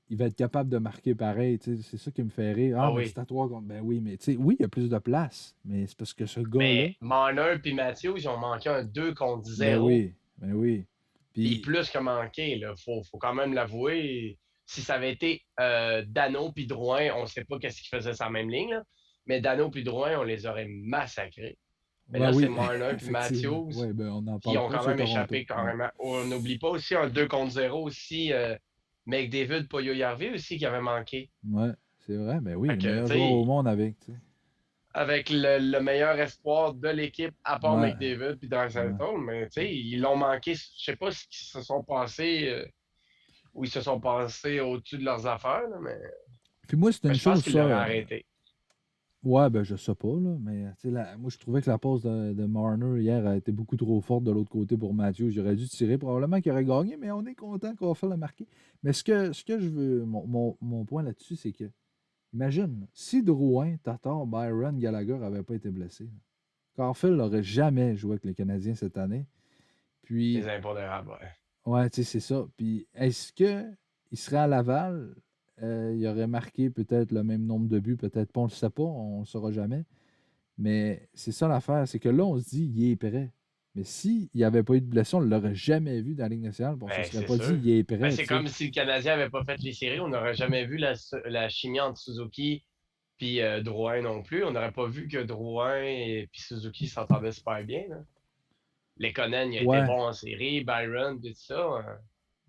il va être capable de marquer pareil. Tu sais, c'est ça qui me fait rire. Ah, Ah mais oui. c'est à 3 contre. Ben oui, mais tu sais, oui, il y a plus de place. Mais c'est parce que ce gars-là. Mais Marner puis Matthews, ils ont manqué un 2 contre Ben 0. oui, ben oui. Puis Puis, plus que manqué, là. Faut quand même l'avouer. Si ça avait été Dano puis Drouin, on ne sait pas qu'est-ce qu'ils faisaient sur la même ligne, là. Mais Dano puis Drouin, on les aurait massacrés. Mais ouais, là, c'est oui, Marner puis effectivement. Matthews. Ouais, ben on n'en Puis ils parle ont pas, quand c'est même Toronto. échappé Ouais. carrément. On n'oublie pas aussi un 2 contre 0 aussi. McDavid, Poyo Yarvi aussi qui avait manqué. Ouais, c'est vrai. Ben oui, Fait le que, tu meilleur joueur au sais, monde avec, tu sais. avec le meilleur espoir de l'équipe, à part Ouais, McDavid puis ouais. Draisaitl, mais tu sais, ils l'ont manqué. Je sais pas ce qu'ils se sont passés, ou ils se sont passés au-dessus de leurs affaires, là, Puis moi, c'est mais une je pense chose, qu'ils ça. l'auraient arrêté. Ouais, ben je sais pas, là. Mais tu sais, moi, je trouvais que la passe de Marner hier a été beaucoup trop forte de l'autre côté pour Matthews. J'aurais dû tirer. Probablement qu'il aurait gagné, mais on est content qu'on va faire le marqué. Mais ce que je veux. Mon point là-dessus, c'est que. Imagine, si Drouin, Tatar, Byron, Gallagher n'avaient pas été blessés, là, Caulfield n'aurait jamais joué avec les Canadiens cette année. Les Puis, impondérables, ouais. ouais, tu sais, c'est ça. Puis, est-ce qu'il serait à Laval? Il aurait marqué peut-être le même nombre de buts, peut-être pas, on ne le sait pas, on ne le saura jamais. Mais c'est ça l'affaire, c'est que là, on se dit, il est prêt. Mais s'il n'y avait pas eu de blessure, on ne l'aurait jamais vu dans la Ligue nationale, puis on ne se Ben, serait c'est pas dit, sûr. il est Ben, prêt, tu c'est sais. comme si le Canadien n'avait pas fait les séries. On n'aurait jamais vu la chimie entre Suzuki puis Drouin non plus. On n'aurait pas vu que Drouin et puis Suzuki s'entendaient super bien, là. Lekonen, il a été Ouais, bon en série, Byron, puis tout ça.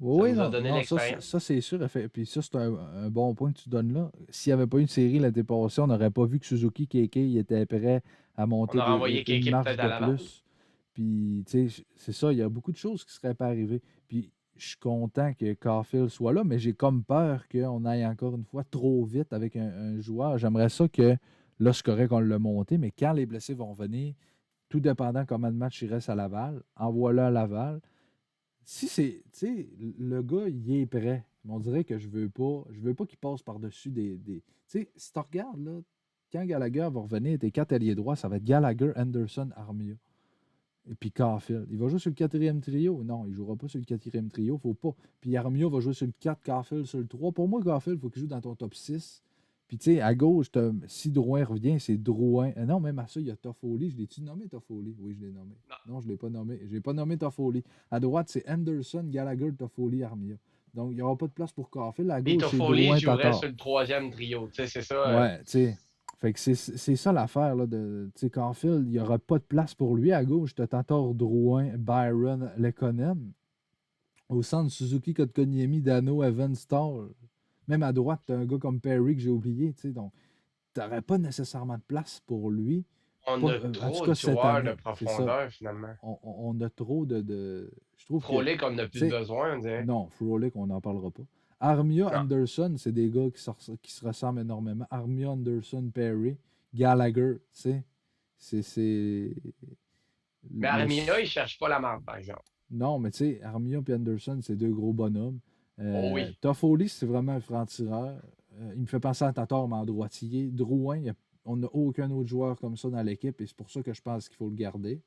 Ça Oui, oui, nous a non, donné non, l'expérience. ça c'est sûr. Puis ça, c'est un bon point que tu donnes là. S'il n'y avait pas eu de série l'été passé, on n'aurait pas vu que Suzuki Keke il était prêt à On monter a renvoyé une Kéké marche peut-être à de Laval. plus. Puis, tu sais, c'est ça, il y a beaucoup de choses qui ne seraient pas arrivées. Puis, je suis content que Caulfield soit là, mais j'ai comme peur qu'on aille encore une fois trop vite avec un joueur. J'aimerais ça que, là, c'est correct qu'on l'a monté, mais quand les blessés vont venir, tout dépendant comment de match il reste à Laval, envoie-le à Laval. Si c'est, tu sais, le gars, il est prêt. Mais on dirait que je veux pas qu'il passe par-dessus tu sais, si tu regardes, là, quand Gallagher va revenir, tes quatre alliés droits, ça va être Gallagher, Anderson, Armia. Et puis Caulfield. Il va jouer sur le quatrième trio? Non, il ne jouera pas sur le quatrième trio. Faut pas. Puis Armia va jouer sur le 4, Caulfield sur le 3. Pour moi, Caulfield, il faut qu'il joue dans ton top 6. Puis tu sais, à gauche, si Drouin revient, c'est Drouin. Non, même à ça, il y a Toffoli. Je l'ai-tu nommé Toffoli? Oui, je l'ai nommé. Non. Non, je ne l'ai pas nommé. Je n'ai pas nommé Toffoli. À droite, c'est Anderson, Gallagher, Toffoli, Armia. Donc, il n'y aura pas de place pour Caulfield. À Puis gauche, c'est Toffoli Drouin, jouerait Tatar. sur le troisième trio. Tu sais, c'est ça. Ouais, tu sais. Fait que c'est ça l'affaire, là, tu sais, Caulfield, il n'y aura pas de place pour lui. À gauche, t'as Tatar, Drouin, Byron, Lekonen. Au centre, Suzuki, Kotkaniemi, Dano, Evans, Stahl. Même à droite, t'as un gars comme Perry que j'ai oublié, tu sais. Donc, t'aurais pas nécessairement de place pour lui. On Pas, a en tout trop de cas, cette joueurs de année. C'est ça. profondeur, finalement. On a trop je trouve que, tu Frolic, on n'a plus sais, besoin, on dirait. non, Frolic, on n'en parlera pas. Armia, Non. Anderson, c'est des gars qui se ressemblent énormément. Armia, Anderson, Perry, Gallagher, tu sais. C'est. Mais Le... Armia, il cherche pas la marque, par exemple. Non, mais tu sais, Armia et Anderson, c'est deux gros bonhommes. Oh oui. Toffoli, c'est vraiment un franc-tireur. Il me fait penser à Tatar, mais en droitier. Drouin, on n'a aucun autre joueur comme ça dans l'équipe et c'est pour ça que je pense qu'il faut le garder.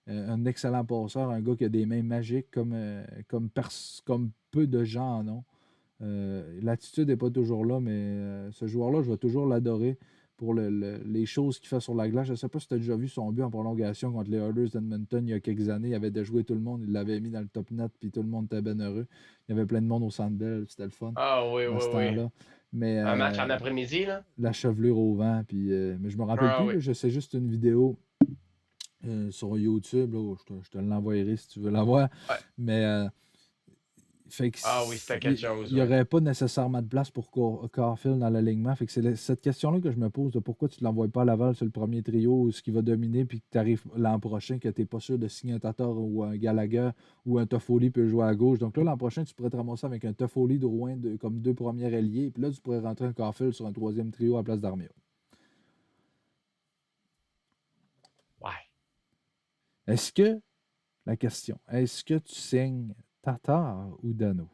Un excellent passeur, un gars qui a des mains magiques comme peu de gens en ont. L'attitude n'est pas toujours là, mais ce joueur-là, je vais toujours l'adorer pour les choses qu'il fait sur la glace. Je ne sais pas si tu as déjà vu son but en prolongation contre les Oilers d'Edmonton il y a quelques années. Il avait déjoué tout le monde, il l'avait mis dans le top net, puis tout le monde était bien heureux. Il y avait plein de monde au Centre Bell, c'était le fun Ah oui, dans oui, ce oui. temps-là. Mais Un match en après-midi, là? la chevelure au vent, puis mais je me rappelle Ah plus, oui. là, je sais juste une vidéo sur YouTube, là, je te l'envoyerai si tu veux la voir. Ouais. Mais fait que Ah oui, c'était quelque il chose, n'y oui. aurait pas nécessairement de place pour Caulfield dans l'alignement. Fait que c'est cette question-là que je me pose de pourquoi tu ne l'envoies pas à Laval sur le premier trio, ce qui va dominer, puis que tu arrives l'an prochain, que tu n'es pas sûr de signer un Tatar ou un Gallagher ou un Toffoli peut jouer à gauche. Donc là, l'an prochain, tu pourrais te ramasser avec un Toffoli de Rouen comme deux premiers alliés. Puis là, tu pourrais rentrer un Caulfield sur un troisième trio à la place d'Armia. Ouais. La question, est-ce que tu signes Tatar ou Dano?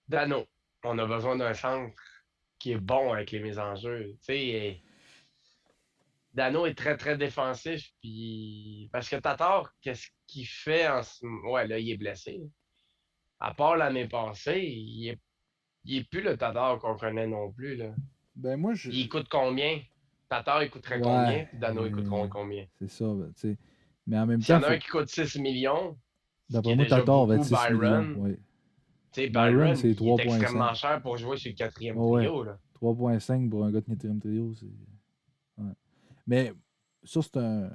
Dano, on a besoin d'un centre qui est bon avec les mises en jeu. Tu sais, Dano est très, très défensif. Puis... Parce que Tatar, qu'est-ce qu'il fait en ce moment? Ouais, là, il est blessé. À part l'année passée, il est plus le Tatar qu'on connaît non plus, là. Ben moi, je. Il coûte combien? Tatar, il coûterait Ouais, combien? Puis Dano, il coûterait combien? c'est ça, ben, tu sais. Mais en même S'il y temps, en a un qui coûte 6 millions, ce qui d'après est moi, déjà Tatar va être beaucoup, 6 millions. Byron. Oui. Tu sais, Byron, Byron, c'est il est 3,5. extrêmement cher pour jouer sur le quatrième Oh, ouais. trio, là. 3,5 pour un gars de quatrième trio, c'est. Ouais. Mais ça, c'est un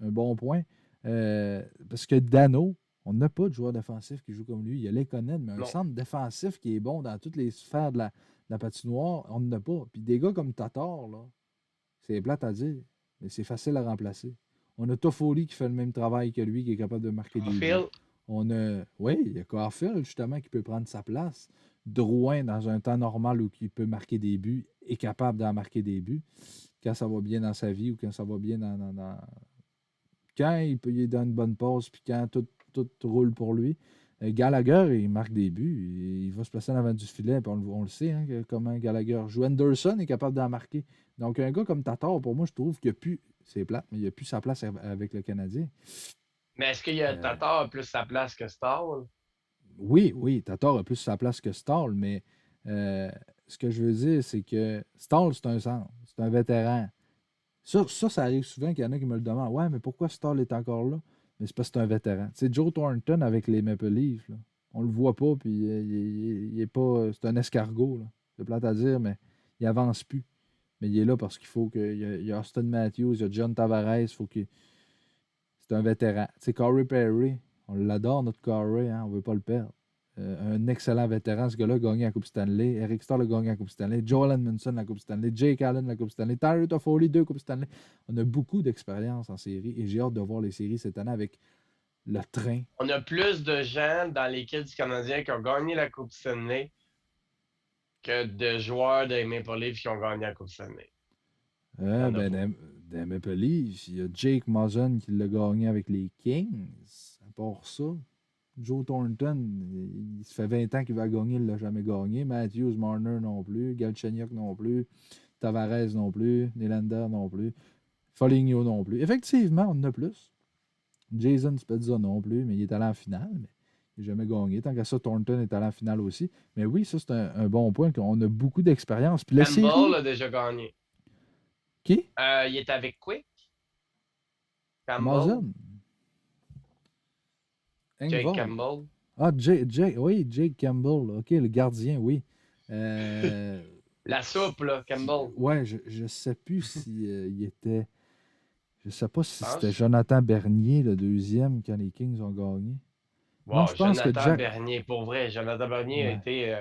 bon point. Parce que Dano, on n'a pas de joueur défensif qui joue comme lui. Il y a Lekonen, mais un Non. centre défensif qui est bon dans toutes les sphères de la patinoire, on n'en a pas. Puis des gars comme Tatar, là, c'est plate à dire, mais c'est facile à remplacer. On a Toffoli qui fait le même travail que lui, qui est capable de marquer des buts. Phil, Oui, il y a Caulfield, justement, qui peut prendre sa place. Drouin, dans un temps normal où il peut marquer des buts, est capable d'en marquer des buts. Quand ça va bien dans sa vie ou quand ça va bien quand il est dans une bonne passe, puis quand tout roule pour lui. Gallagher, il marque des buts. Il va se placer en avant du filet, puis on le sait, hein, comment Gallagher joue. Anderson est capable d'en marquer. Donc, un gars comme Tatar, pour moi, je trouve qu'il n'y a plus, c'est plate, mais il n'y a plus sa place avec le Canadien. mais est-ce qu'il y a Euh, Tatar plus sa place que Stall? oui, Tatar a plus sa place que Stahl, mais ce que je veux dire, c'est que Stahl, c'est un centre, c'est un vétéran. Ça arrive souvent qu'il y en a qui me le demandent. Ouais, mais pourquoi Stahl est encore là? Mais c'est parce que c'est un vétéran. C'est Joe Thornton avec les Maple Leafs. Là. On le voit pas, puis il est pas. C'est un escargot. Là. C'est plate à dire, mais il avance plus. Mais il est là parce qu'il faut que. Il y a Austin Matthews, il y a John Tavares, faut qu'il. C'est un vétéran. C'est Corey Perry. On l'adore, notre Corey, hein, on ne veut pas le perdre. Un excellent vétéran, ce gars-là a gagné la Coupe Stanley. Eric Stahl a gagné la Coupe Stanley. Joel Edmondson la Coupe Stanley. Jake Allen la Coupe Stanley. Tyler Toffoli, 2 Coupes Stanley. On a beaucoup d'expérience en série et j'ai hâte de voir les séries cette année avec le train. On a plus de gens dans l'équipe du Canadien qui ont gagné la Coupe Stanley que de joueurs des Maple Leafs qui ont gagné la Coupe Stanley. Dans Maple Leafs, il y a Jake Muzzin qui l'a gagné avec les Kings. À part ça, Joe Thornton, il se fait 20 ans qu'il va gagner, il ne l'a jamais gagné. Matthews, Marner non plus. Galchenyuk non plus. Tavares non plus. Nylander non plus. Foligno non plus. Effectivement, on en a plus. Jason Spezza non plus, mais il est allé en finale. Mais il n'a jamais gagné. Tant qu'à ça, Thornton est allé en finale aussi. Mais oui, ça, c'est un bon point qu'on a beaucoup d'expérience. Puis Campbell a déjà gagné. Qui? Il est avec Quick. Muzzin. Jake Campbell. Ah, oui, Jake Campbell. OK, le gardien, oui. La soupe, là, Campbell. Ouais, je ne sais plus si il était... Je sais pas si c'était Jonathan Bernier, le deuxième, quand les Kings ont gagné. Wow, non, je pense Jonathan Bernier, pour vrai. Jonathan Bernier a été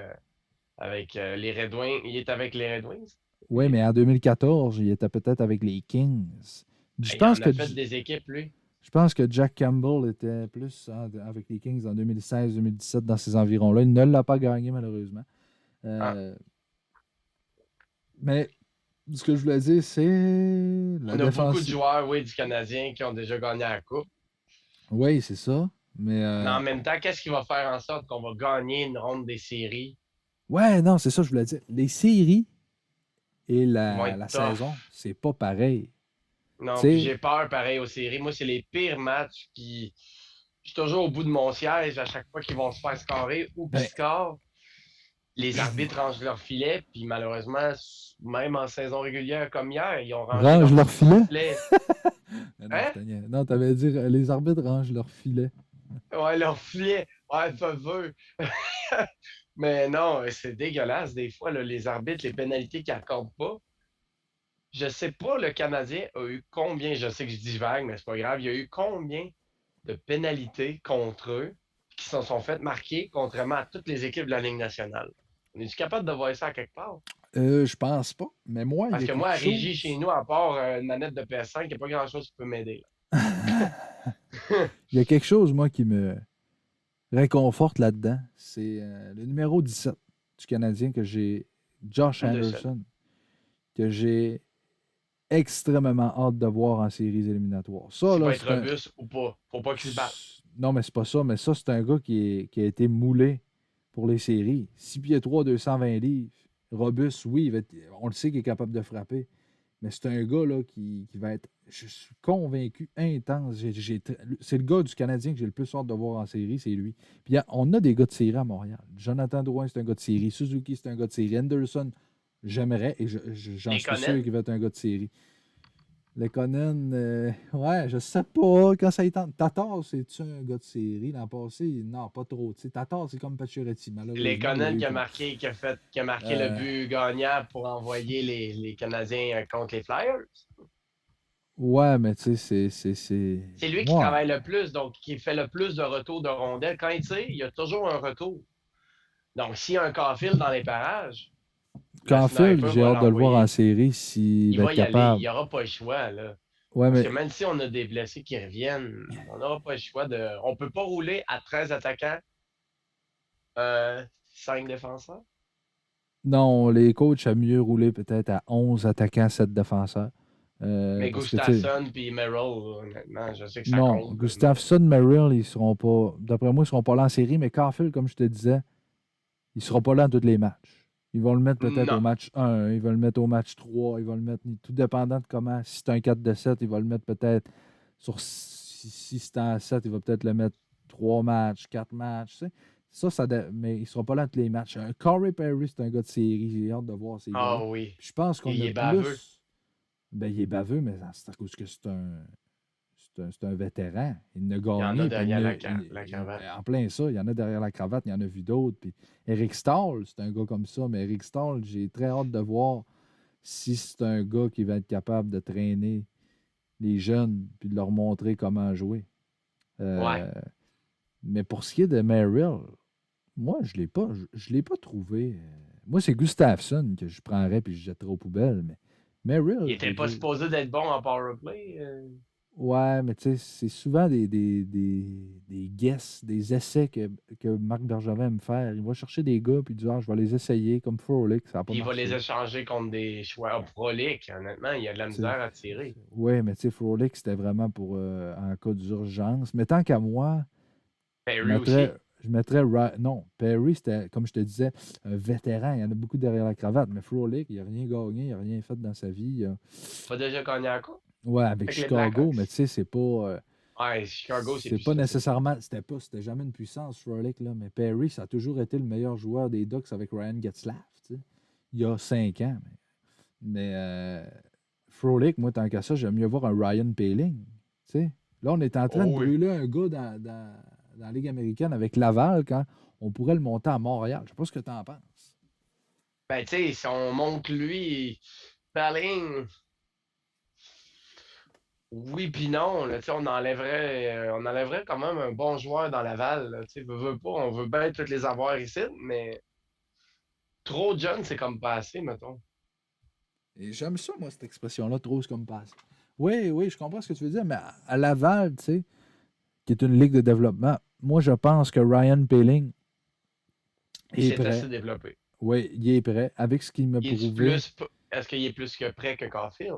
avec les Red Wings. Il est avec les Red Wings? Oui, mais en 2014, il était peut-être avec les Kings. Il a fait des équipes, lui. Je pense que Jack Campbell était plus avec les Kings en 2016-2017, dans ces environs-là. Il ne l'a pas gagné, malheureusement. Mais ce que je voulais dire, c'est On a beaucoup de joueurs, oui, du Canadien qui ont déjà gagné la Coupe. Oui, c'est ça. Mais en même temps, qu'est-ce qui va faire en sorte qu'on va gagner une ronde des séries? Ouais, non, c'est ça que je voulais dire. Les séries et la saison, c'est pas pareil. Non, puis j'ai peur pareil aux séries. Moi, c'est les pires matchs qui... Je suis toujours au bout de mon siège à chaque fois qu'ils vont se faire scorer ou qu'ils scorent. Les arbitres rangent leur filet, puis malheureusement, même en saison régulière comme hier, ils ont rangé leur filet. Non, t'avais dit les arbitres rangent leur filet. Ouais, leur filet. Ouais, ça veut. Mais non, c'est dégueulasse des fois, là, les arbitres, les pénalités qu'ils n'accordent pas. Je sais pas, le Canadien a eu combien, je sais que je dis vague, mais c'est pas grave, il y a eu combien de pénalités contre eux qui se sont faites marquer, contrairement à toutes les équipes de la Ligue nationale. On est-tu capable de voir ça à quelque part? Je pense pas. Mais moi, parce que moi, à Régie, chez nous, à part une manette de PS5, il n'y a pas grand-chose qui peut m'aider. Il y a quelque chose, moi, qui me réconforte là-dedans. C'est le numéro 17 du Canadien que j'ai, Josh Anderson, que j'ai extrêmement hâte de voir en séries éliminatoires. Ça, là, va être robuste ou pas. Faut pas qu'il se batte. Non, mais c'est pas ça. Mais ça, c'est un gars qui a été moulé pour les séries. 6 pieds 3, 220 livres. Robuste, oui, on le sait qu'il est capable de frapper. Mais c'est un gars là, qui va être, je suis convaincu, intense. C'est le gars du Canadien que j'ai le plus hâte de voir en série, c'est lui. Puis on a des gars de série à Montréal. Jonathan Drouin, c'est un gars de série. Suzuki, c'est un gars de série. Anderson, j'aimerais, et j'en suis sûr qu'il va être un gars de série. Lekonen, ouais, je sais pas. Quand ça y tente. Tatar, c'est-tu un gars de série l'an passé? Non, pas trop. Tatar, c'est comme Pacioretty, malheureusement. Lekonen qui a marqué le but gagnant pour envoyer les Canadiens contre les Flyers. Ouais, mais tu sais, c'est lui qui travaille le plus, donc qui fait le plus de retours de rondelles. Quand il tire, il y a toujours un retour. Donc, s'il y a un Caulfield dans les parages, Caulfield, j'ai hâte de le voir en série s'il va être capable. Il n'y aura pas le choix, là. Ouais, parce que même si on a des blessés qui reviennent, on n'aura pas le choix de... On ne peut pas rouler à 13 attaquants, 5 défenseurs. Non, les coachs aiment mieux rouler peut-être à 11 attaquants, 7 défenseurs. Mais Gustafsson et Merrill, honnêtement, je sais que ça compte. Non, Gustafsson, Merrill, ils seront pas... D'après moi, ils ne seront pas là en série, mais Caulfield, comme je te disais, il ne sera pas là dans tous les matchs. Ils vont le mettre peut-être au match 1, ils vont le mettre au match 3, ils vont le mettre tout dépendant de comment. Si c'est un 4 de 7, ils vont le mettre peut-être sur. Si c'est un 7, il va peut-être le mettre 3 matchs, 4 matchs. Tu sais. Mais il ne sera pas là tous les matchs. Corey Perry, c'est un gars de série. J'ai hâte de voir ces gars. Ah oui. Je pense qu'on est baveux. Ben, il est baveux, mais c'est à cause que c'est un vétéran. Il ne gagne. Il y en a derrière la cravate. En plein ça, il y en a derrière la cravate, il y en a vu d'autres. Puis Eric Stahl, c'est un gars comme ça, mais Eric Stahl, j'ai très hâte de voir si c'est un gars qui va être capable de traîner les jeunes puis de leur montrer comment jouer. Ouais. Mais pour ce qui est de Merrill, moi, je l'ai pas trouvé. Moi, c'est Gustafsson que je prendrais puis je jetterais aux poubelles. Mais Il Merrill, était pas supposé d'être bon en powerplay. ouais, mais tu sais, c'est souvent des guesses, des essais que Marc Bergevin aime faire. Il va chercher des gars puis il dit je vais les essayer comme Frolic, ça n'a pas Puis il va les marché. échanger contre des choix proliques. Honnêtement, il y a de la Tu sais, misère à tirer. ouais, mais tu sais, Frolic, c'était vraiment pour en cas d'urgence. Mais tant qu'à moi, je Perry mettrais, aussi. je mettrais non, Perry, c'était, comme je te disais, un vétéran. Il y en a beaucoup derrière la cravate. Mais Frolic, il n'a rien gagné, il n'a rien fait dans sa vie. Pas déjà gagné à quoi? Ouais, avec Avec les Chicago, mais Blackhawks. tu sais, c'est pas. Ouais, Chicago, c'est C'est plus pas ça, c'est sûr. nécessairement. C'était jamais une puissance, Frolic, là. Mais Perry, ça a toujours été le meilleur joueur des Ducks avec Ryan Getzlaf, tu sais. Il y a 5 ans. Mais Frolic, moi, tant qu'à ça, j'aime mieux voir un Ryan Poehling. Tu sais. Là, on est en train de Oh oui. brûler un gars dans la Ligue américaine avec Laval quand on pourrait le monter à Montréal. Je sais pas ce que tu en penses. Ben, tu sais, si on monte lui, Pelling, oui puis non, là, tu sais, on enlèverait quand même un bon joueur dans Laval, là, tu sais, veut pas, on veut bien tous les avoir ici, mais trop de jeunes, c'est comme pas assez, mettons. Et j'aime ça, moi, cette expression-là, trop c'est comme passe. Oui, oui, je comprends ce que tu veux dire, mais à Laval, tu sais, qui est une ligue de développement, moi, je pense que Ryan Poehling Il est s'est prêt. assez développé. Oui, il est prêt. Avec ce qu'il m'a prouvé, Est-ce qu'il est plus que prêt que Caulfield?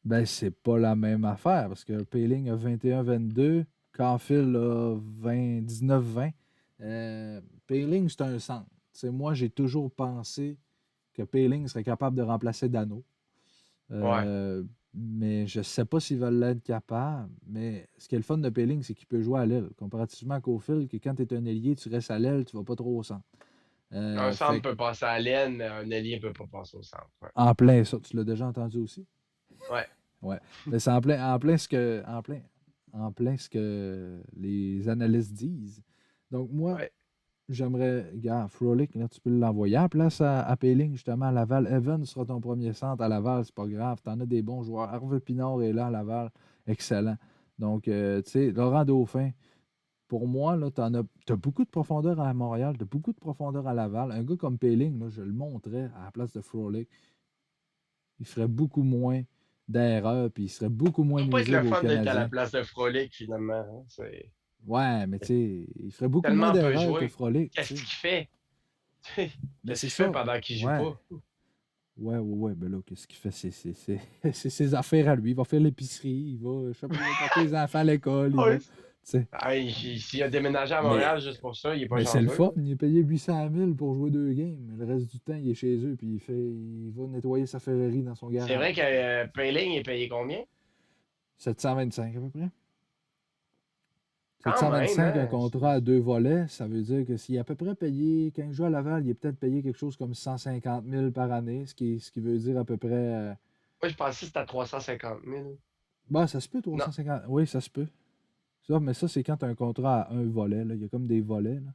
ben, c'est pas la même affaire parce que Payling a 21-22, Caulfield a 19-20. Payling, c'est un centre. C'est moi, j'ai toujours pensé que Payling serait capable de remplacer Dano. Ouais. Mais je ne sais pas s'ils veulent l'être capable. Mais ce qui est le fun de Payling, c'est qu'il peut jouer à l'aile. Comparativement à Caulfield, que quand tu es un ailier, tu restes à l'aile, tu vas pas trop au centre. Un Fait centre peut passer à l'aine, un ailier peut pas passer au centre. Ouais. en plein ça, tu l'as déjà entendu aussi? Ouais. Ouais. Mais c'est en plein ce que les analystes disent. Donc, moi, Ouais. j'aimerais, gars, Frolic, là, tu peux l'envoyer à la place à Péling, justement, à Laval. Evan sera ton premier centre à Laval, c'est pas grave. T'en as des bons joueurs. Hervé Pinard est là à Laval, excellent. Donc, tu sais, Laurent Dauphin, pour moi, là, t'as beaucoup de profondeur à Montréal, t'as beaucoup de profondeur à Laval. Un gars comme Péling, là, je le montrais à la place de Frolic. Il ferait beaucoup moins d'erreurs, puis il serait beaucoup moins Ça peut pas être le nuisible aux fun d'être à la Canadiens. place de Frolic, finalement, hein. C'est Ouais, mais tu sais, il ferait beaucoup moins tellement peu d'erreurs que joué. Frolic, tu Qu'est-ce sais. qu'il fait? Ben Qu'est-ce c'est qu'il fait ça. pendant qu'il joue Ouais. pas? Ouais, ouais, ouais. Ben là, qu'est-ce qu'il fait? C'est ses affaires à lui. Il va faire l'épicerie, je sais pas, il va porter les enfants à l'école, il va. Ouais. Tu sais. Ah, s'il a déménagé à Mais, Montréal juste pour ça, il est pas mais c'est le chanceux, fun. là. Il est payé 800 000 pour jouer 2 games. Le reste du temps, il est chez eux, puis il va nettoyer sa Ferrari dans son C'est vrai garage. que Payling est payé combien? 725 à peu près. Quand même, 725, un hein? contrat à 2 volets, ça veut dire que s'il est à peu près payé, quand il joue à Laval, il est peut-être payé quelque chose comme 150 000 par année, ce qui veut dire à peu près. Moi, je pensais que c'était à 350 000. Bah, ça se peut, Non. 350. Oui, ça se peut. Ça, mais ça, c'est quand tu as un contrat à un volet. Là. Il y a comme des volets. Là.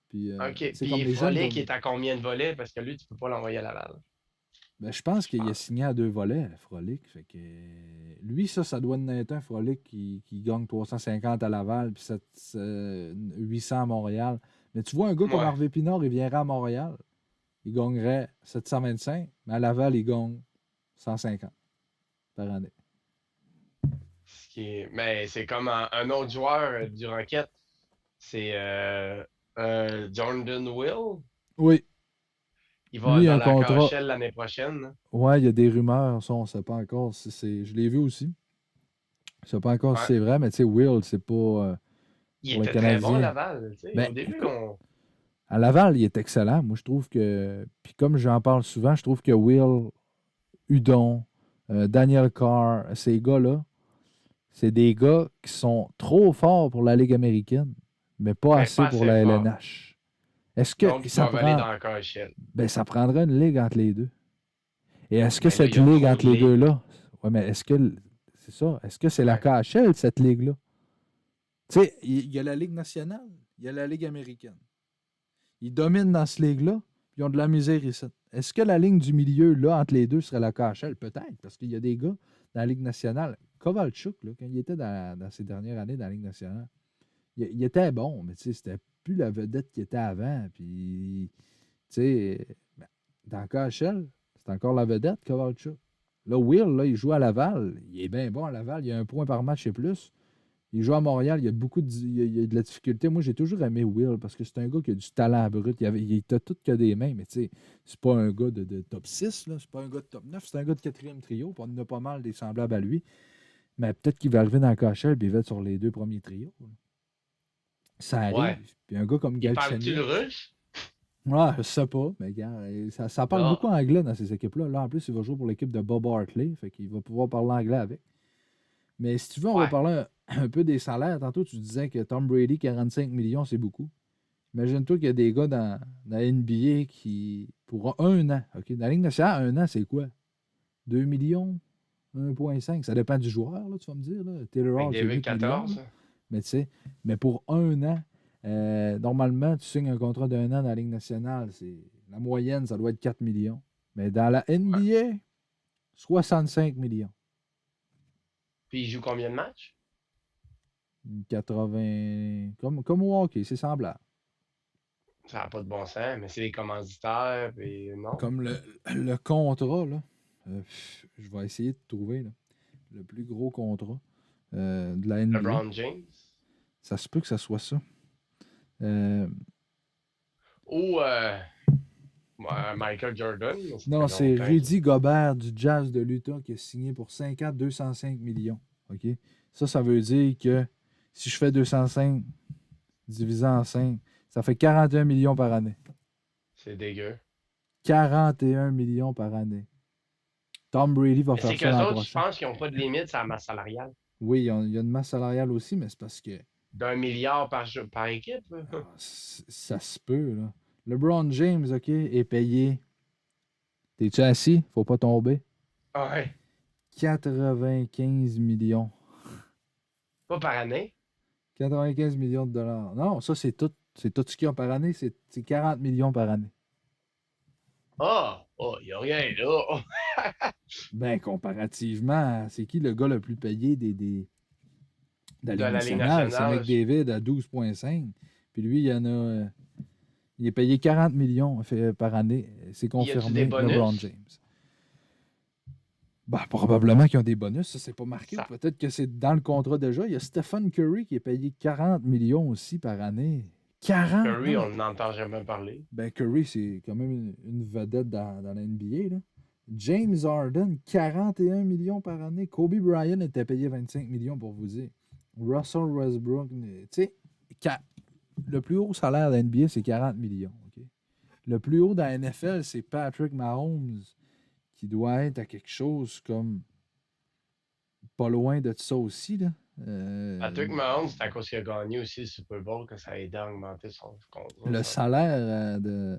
Puis, OK. c'est comme Puis les jeunes Frolic comme. est à combien de volets? Parce que lui, tu peux pas l'envoyer à Laval. Ben, je pense Je qu'il a pense. signé à 2 volets, Frolic. Fait que, lui, ça doit en être un Frolic qui gagne 350 à Laval, puis 800 à Montréal. Mais tu vois, un gars comme Ouais. Harvey Pinard, il viendrait à Montréal. Il gagnerait 725, mais à Laval, il gagne 150 par année. Mais c'est comme un autre joueur du Rocket. C'est Jordan Will. Oui, Il va lui, dans un la contrat. KHL l'année prochaine. Ouais, il y a des rumeurs, ça, on ne sait pas encore si je l'ai vu aussi. Je ne sais pas encore si Ouais. c'est vrai, mais tu sais, Will, c'est pas Il pour le était très bon à Canadien. Laval. Tu sais. Ben, Au début, écoute, à Laval, il est excellent. Moi, je trouve que. Puis comme j'en parle souvent, je trouve que Will, Hudon, Daniel Carr, ces gars-là, c'est des gars qui sont trop forts pour la Ligue américaine, mais pas mais assez pas pour assez la fort. LNH. Est-ce que Donc, ils ça doivent aller prend. dans la KHL. Ben, ça prendrait une ligue entre les deux. Et est-ce que Mais là, il cette y a ligue trop entre de les ligues. deux-là. Ouais, mais est-ce que. C'est ça. Est-ce que c'est la Ouais. KHL, cette ligue-là? Tu sais, il y a la Ligue nationale, il y a la Ligue américaine. Ils dominent dans cette ligue-là, puis ils ont de la misère ici. Est-ce que la ligne du milieu, là, entre les deux, serait la KHL? Peut-être, parce qu'il y a des gars dans la Ligue nationale. Kovalchuk, là, quand il était dans ses dernières années dans la Ligue nationale, il était bon, mais tu sais, c'était plus la vedette qu'il était avant. Puis, tu sais, ben, dans le KHL, c'est encore la vedette, Kovalchuk. Là, Will, là, il joue à Laval. Il est bien bon à Laval. Il y a un point par match et plus. Il joue à Montréal. Il y a il y a de la difficulté. Moi, j'ai toujours aimé Will parce que c'est un gars qui a du talent brut. Il était tout que des mains, mais tu sais, c'est pas un gars de top 6, là. C'est pas un gars de top 9. C'est un gars de quatrième trio. Puis on en a pas mal des semblables à lui. Mais peut-être qu'il va arriver dans le KHL et il va être sur les 2 premiers trios, là. Ça Ouais. arrive. Puis un gars comme Il parle-tu le Galchenyuk. russe? Ouais, je sais pas, mais gars, ça parle Non. beaucoup anglais dans ces équipes-là. Là, en plus, il va jouer pour l'équipe de Bob Hartley, fait qu'il va pouvoir parler anglais avec. Mais si tu veux, on va Ouais. parler un peu des salaires. Tantôt, tu disais que Tom Brady, 45 millions, c'est beaucoup. Imagine-toi qu'il y a des gars dans la NBA qui, pour un an, OK? Dans la Ligue nationale, un an, c'est quoi? 2 millions? 1,5? Ça dépend du joueur, là, tu vas me dire. Là. Taylor Hall, c'est McDavid 8 millions. 14. Là. Mais tu sais, mais pour un an, normalement, tu signes un contrat d'un an dans la Ligue nationale. La moyenne, ça doit être 4 millions. Mais dans la Ouais. NBA, 65 millions. Puis il joue combien de matchs? 80. Comme au hockey, c'est semblable. Ça n'a pas de bon sens, mais c'est les commanditaires, puis non. Comme le contrat, là, je vais essayer de trouver là, le plus gros contrat de la NBA. LeBron James. Ça se peut que ça soit ça. Euh, Ou Michael Jordan. Mais ça non, fait c'est longtemps. Rudy Gobert du Jazz de l'Utah qui a signé pour 5 ans, 205 millions. OK? Ça veut dire que si je fais 205 divisé en 5, ça fait 41 millions par année. C'est dégueu. 41 millions par année. Tom Brady va Mais faire c'est ça l'an qu'eux autres, je prochain. pense qu'ils n'ont pas de limite sur la masse salariale. Oui, il y a une masse salariale aussi, mais c'est parce que D'1 milliard par équipe. Là. ça se peut. Là. LeBron James, OK, est payé. T'es-tu assis? Faut pas tomber. Ouais. 95 millions. Pas par année. 95 millions de dollars. Non, ça, c'est tout. C'est tout ce qu'il y a par année. C'est 40 millions par année. Ah! Oh, il n'y a rien là. Ben, comparativement, c'est qui le gars le plus payé de la De Ligue la Ligue nationale? C'est nationale. McDavid à 12,5. Puis lui, il y en a. Il est payé 40 millions par année. C'est Y a-tu confirmé, des LeBron bonus? James. Ben, probablement qu'ils ont des bonus, ça c'est pas marqué. Ça. Peut-être que c'est dans le contrat déjà. Il y a Stephen Curry qui est payé 40 millions aussi par année. 40? Curry, Non, on mais n'entend jamais parler. ben Curry, c'est quand même une vedette dans la NBA. Là. James Harden, 41 millions par année. Kobe Bryant était payé 25 millions pour vous dire. Russell Westbrook, tu sais, le plus haut salaire de la NBA, c'est 40 millions. OK? Le plus haut dans la NFL, c'est Patrick Mahomes, qui doit être à quelque chose comme pas loin de ça aussi. Là. Patrick Mahomes, c'est à cause qu'il a gagné aussi le Super Bowl que ça a aidé à augmenter son contrat. Le Ça. salaire de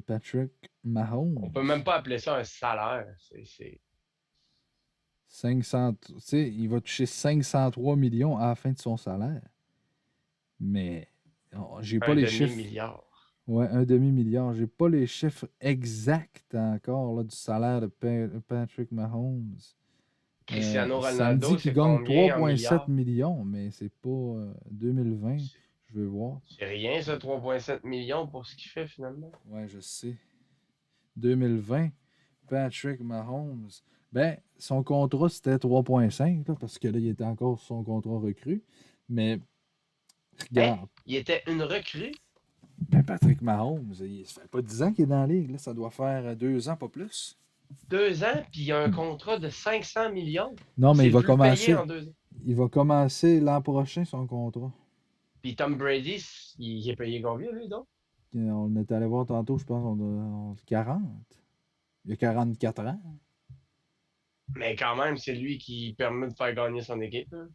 Patrick Mahomes, On peut même pas appeler ça un salaire. C'est 500, tu sais, il va toucher 503 millions à la fin de son salaire. Mais j'ai pas un les chiffres. demi-milliard. Ouais, un demi-milliard. J'ai pas les chiffres exacts encore là, du salaire de Patrick Mahomes. Cristiano Ça me dit Ronaldo, qu'il c'est gagne combien en 3,7 milliards? millions, mais c'est pas 2020. Je veux voir. C'est rien, ça, 3,7 millions pour ce qu'il fait finalement. Ouais, je sais. 2020, Patrick Mahomes. Ben, son contrat, c'était 3,5 là, parce que là, il était encore sur son contrat recru. Mais, Hein? regarde, Il était une recrue. ben Patrick Mahomes, ça fait pas 10 ans qu'il est dans la ligue. Là, ça doit faire 2 ans, pas plus. 2 ans, puis il a un contrat de 500 millions. Non, mais C'est il le va plus payé commencer. en 2 ans. Il va commencer l'an prochain son contrat. Puis Tom Brady, il est payé combien, lui, donc? On est allé voir tantôt, je pense, on a 40. Il a 44 ans. Mais quand même, c'est lui qui permet de faire gagner son équipe. Là.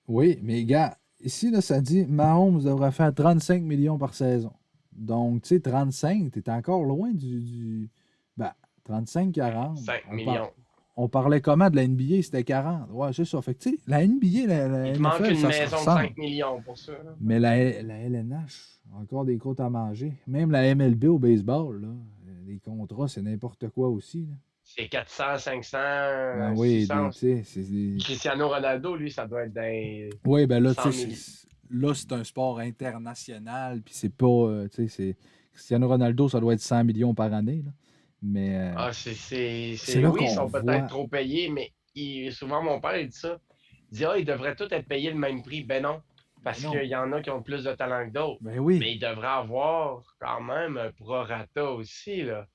Oui, mais gars, ici, là, ça dit Mahomes devrait faire 35 millions par saison. Donc, tu sais, 35, t'es encore loin Ben, 35-40. 5 millions. On parlait comment de la NBA, c'était 40. Ouais, c'est ça. Fait que, tu sais, la NBA, la Il te manque NFL, une ça se maison de ressemble. 5 millions pour ça. Là. Mais la LNH, encore des croûtes à manger. Même la MLB au baseball, là, les contrats, c'est n'importe quoi aussi. Là. C'est 400, 500, Oui, 600. tu sais, c'est des... Cristiano Ronaldo, lui, ça doit être dans Oui, ben là, 100 tu sais, 000. là, c'est un sport international, puis c'est pas, tu sais, Cristiano Ronaldo, ça doit être 100 millions par année, là. Mais Ah, c'est là oui, ils qu'on sont peut-être voit. trop payés, mais souvent mon père il dit ça. Il dit, ah, ils devraient tous être payés le même prix. Ben non, Ben parce non. qu'il y en a qui ont plus de talent que d'autres. Ben oui. Mais ils devraient avoir quand même un prorata aussi, là.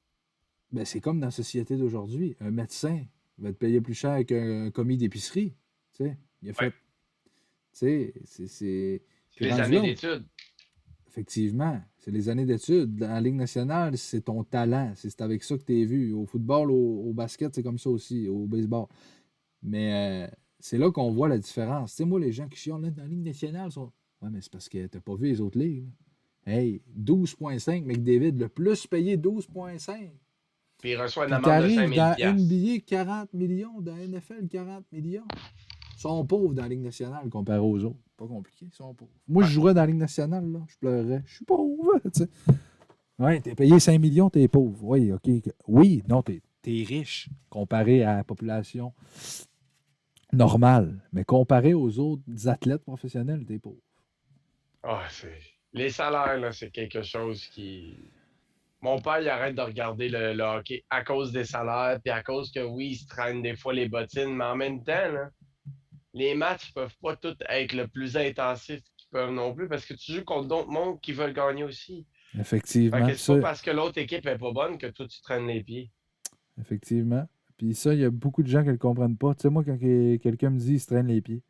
Ben c'est comme dans la société d'aujourd'hui. Un médecin va te payer plus cher qu'un commis d'épicerie. Tu sais, il a Ouais, fait. Tu sais, c'est Puis les rendu années là, d'études. effectivement, c'est les années d'études. En Ligue nationale, c'est ton talent. C'est avec ça que tu es vu. Au football, au basket, c'est comme ça aussi, au baseball. Mais c'est là qu'on voit la différence. Tu sais, moi, les gens qui chialent là, dans la Ligue nationale sont. Ouais, mais c'est parce que t'as pas vu les autres ligues, là. Hey, 12,5, McDavid, le plus payé 12,5. Puis ils reçoivent une Puis amende de cinq t'arrives mille dans piastres. NBA 40 millions, dans NFL 40 millions. Ils sont pauvres dans la Ligue nationale comparé aux autres. Pas compliqué, ils sont pauvres. Moi, Ouais. je jouerais dans la Ligue nationale, là. Je pleurerais. Je suis pauvre, tu sais. Ouais, t'es payé 5 millions, t'es pauvre. Oui, OK. Oui, non, t'es riche comparé à la population normale. Mais comparé aux autres athlètes professionnels, t'es pauvre. Ah, les salaires, là, c'est quelque chose qui. Mon père, il arrête de regarder le hockey à cause des salaires, puis à cause que oui, il se traîne des fois les bottines, mais en même temps, là, les matchs peuvent pas tous être le plus intensif qu'ils peuvent non plus, parce que tu joues contre d'autres mondes qui veulent gagner aussi. Fait Effectivement. que Puis c'est ça, pas parce que l'autre équipe est pas bonne que toi, tu traînes les pieds. effectivement. Puis ça, il y a beaucoup de gens qui ne le comprennent pas. Tu sais, moi, quand quelqu'un me dit il se traîne les pieds.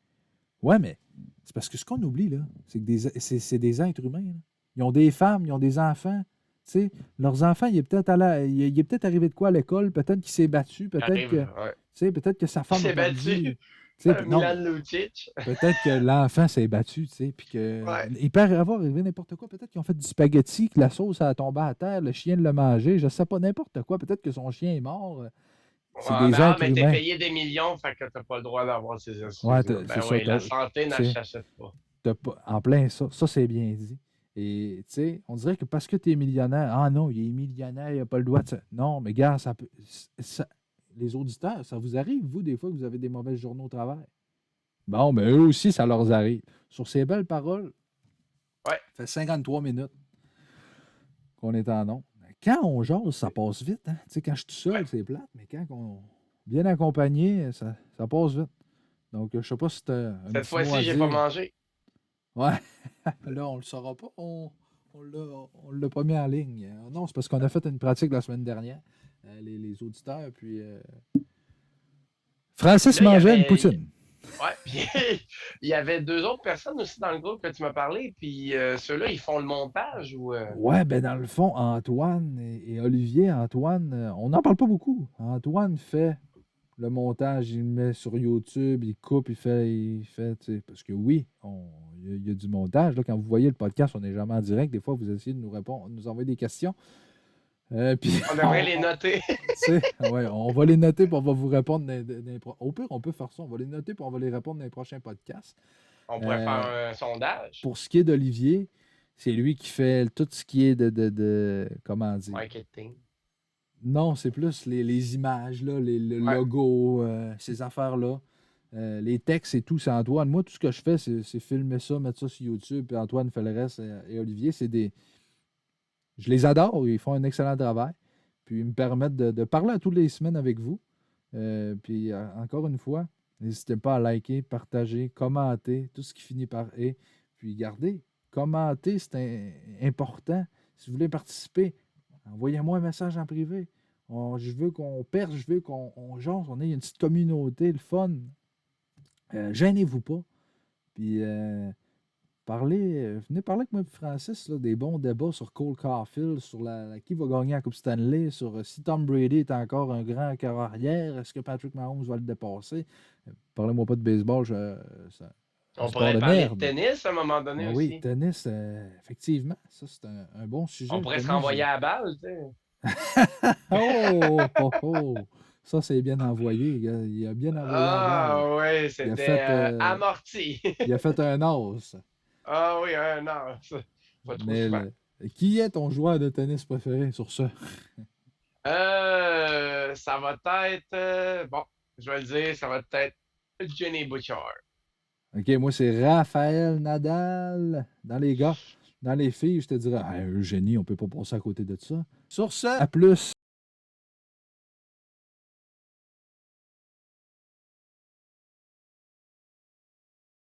Ouais, mais c'est parce que ce qu'on oublie, là, c'est que c'est des êtres humains, là. Ils ont des femmes, ils ont des enfants. Tu sais, leurs enfants, il est peut-être arrivé de quoi à l'école, peut-être qu'il s'est battu, Il arrive, ouais. peut-être que sa Il femme a s'est perdu. battu, Tu sais, non, Milan mais Lucic. peut-être que l'enfant s'est battu, tu sais, puis que Ouais. il peut avoir arrivé n'importe quoi. Peut-être qu'ils ont fait du spaghetti, que la sauce a tombé à terre, le chien l'a mangé, je sais pas, n'importe quoi. Peut-être que son chien est mort. C'est Ouais, des êtres mais t'es humains. payé des millions, fait que t'as pas le droit d'avoir ces Ouais, excuses-là. c'est Ben ça. oui, la santé Tu sais, n'achète pas. En plein ça. Ça, c'est bien dit. Et tu sais, on dirait que parce que tu es millionnaire, ah non, il est millionnaire, il n'a pas le droit de ça. Non, mais gars, les auditeurs, ça vous arrive, vous, des fois, que vous avez des mauvaises journées au travail? Bon, mais eux aussi, ça leur arrive. Sur ces belles paroles, Ouais. ça fait 53 minutes qu'on est en ondes. Quand on jase, ça passe vite. Hein? Tu sais, quand je suis tout Ouais. seul, c'est plate, mais quand on bien accompagné, ça passe vite. Donc, je sais pas si tu as un Cette petit mot à fois-ci, j'ai pas dire. mangé. Ouais, là, on le saura pas. On l'a pas mis en ligne. Non, c'est parce qu'on a fait une pratique la semaine dernière, les auditeurs. Puis Puis Francis là, mangeait une poutine. ouais, puis il y avait deux autres personnes aussi dans le groupe que tu m'as parlé, puis ceux-là, ils font le montage ou. Ouais, ben dans le fond, Antoine et Olivier, Antoine, on n'en parle pas beaucoup. Antoine fait le montage, il le met sur YouTube, il coupe, il fait, tu sais, parce que oui, il y a du montage. Là, quand vous voyez le podcast, on n'est jamais en direct. Des fois, vous essayez de nous répondre, de nous envoyer des questions. Puis, On devrait les noter. tu sais, ouais, on va les noter puis on va vous répondre au pire, on peut faire ça. On va les noter puis on va les répondre dans les prochains podcasts. On pourrait Euh, faire un sondage. pour ce qui est d'Olivier, c'est lui qui fait tout ce qui est comment dire. Marketing. Non, c'est plus les images, là, le Ouais. logo, ces affaires-là. Les textes et tout, c'est Antoine. Moi, tout ce que je fais, c'est filmer ça, mettre ça sur YouTube, puis Antoine fait le reste. Et Olivier, je les adore, ils font un excellent travail. Puis ils me permettent de parler à toutes les semaines avec vous. Puis encore une fois, n'hésitez pas à liker, partager, commenter, tout ce qui finit par et. Puis gardez, commenter, c'est important. Si vous voulez participer, envoyez-moi un message en privé. Je veux qu'on perce, je veux qu'on jase, on ait une petite communauté, le fun. Gênez-vous pas. Puis venez parler avec moi et Francis là, des bons débats sur Cole Caulfield, sur qui va gagner la Coupe Stanley, sur si Tom Brady est encore un grand carrière, est-ce que Patrick Mahomes va le dépasser? Parlez-moi pas de baseball, c'est un On sport pourrait de parler de merde. tennis à un moment donné Ben oui, aussi. tennis, effectivement, ça c'est un bon sujet, On le pourrait se tennis. renvoyer à la balle, tu sais. Oh, oh, oh! Ça, c'est bien envoyé. Il a bien envoyé la balle. Ah oui, Il a c'était fait, amorti. il a fait un os. Ah oui, non, ça, pas trop Mais souvent. qui est ton joueur de tennis préféré sur ça? Ça va être. Bon, je vais le dire, ça va être Jenny Bouchard. OK, moi, c'est Raphaël Nadal. Dans les gars. Dans les filles, je te dirais, Eugénie, on peut pas passer à côté de ça. Sur ce, à plus.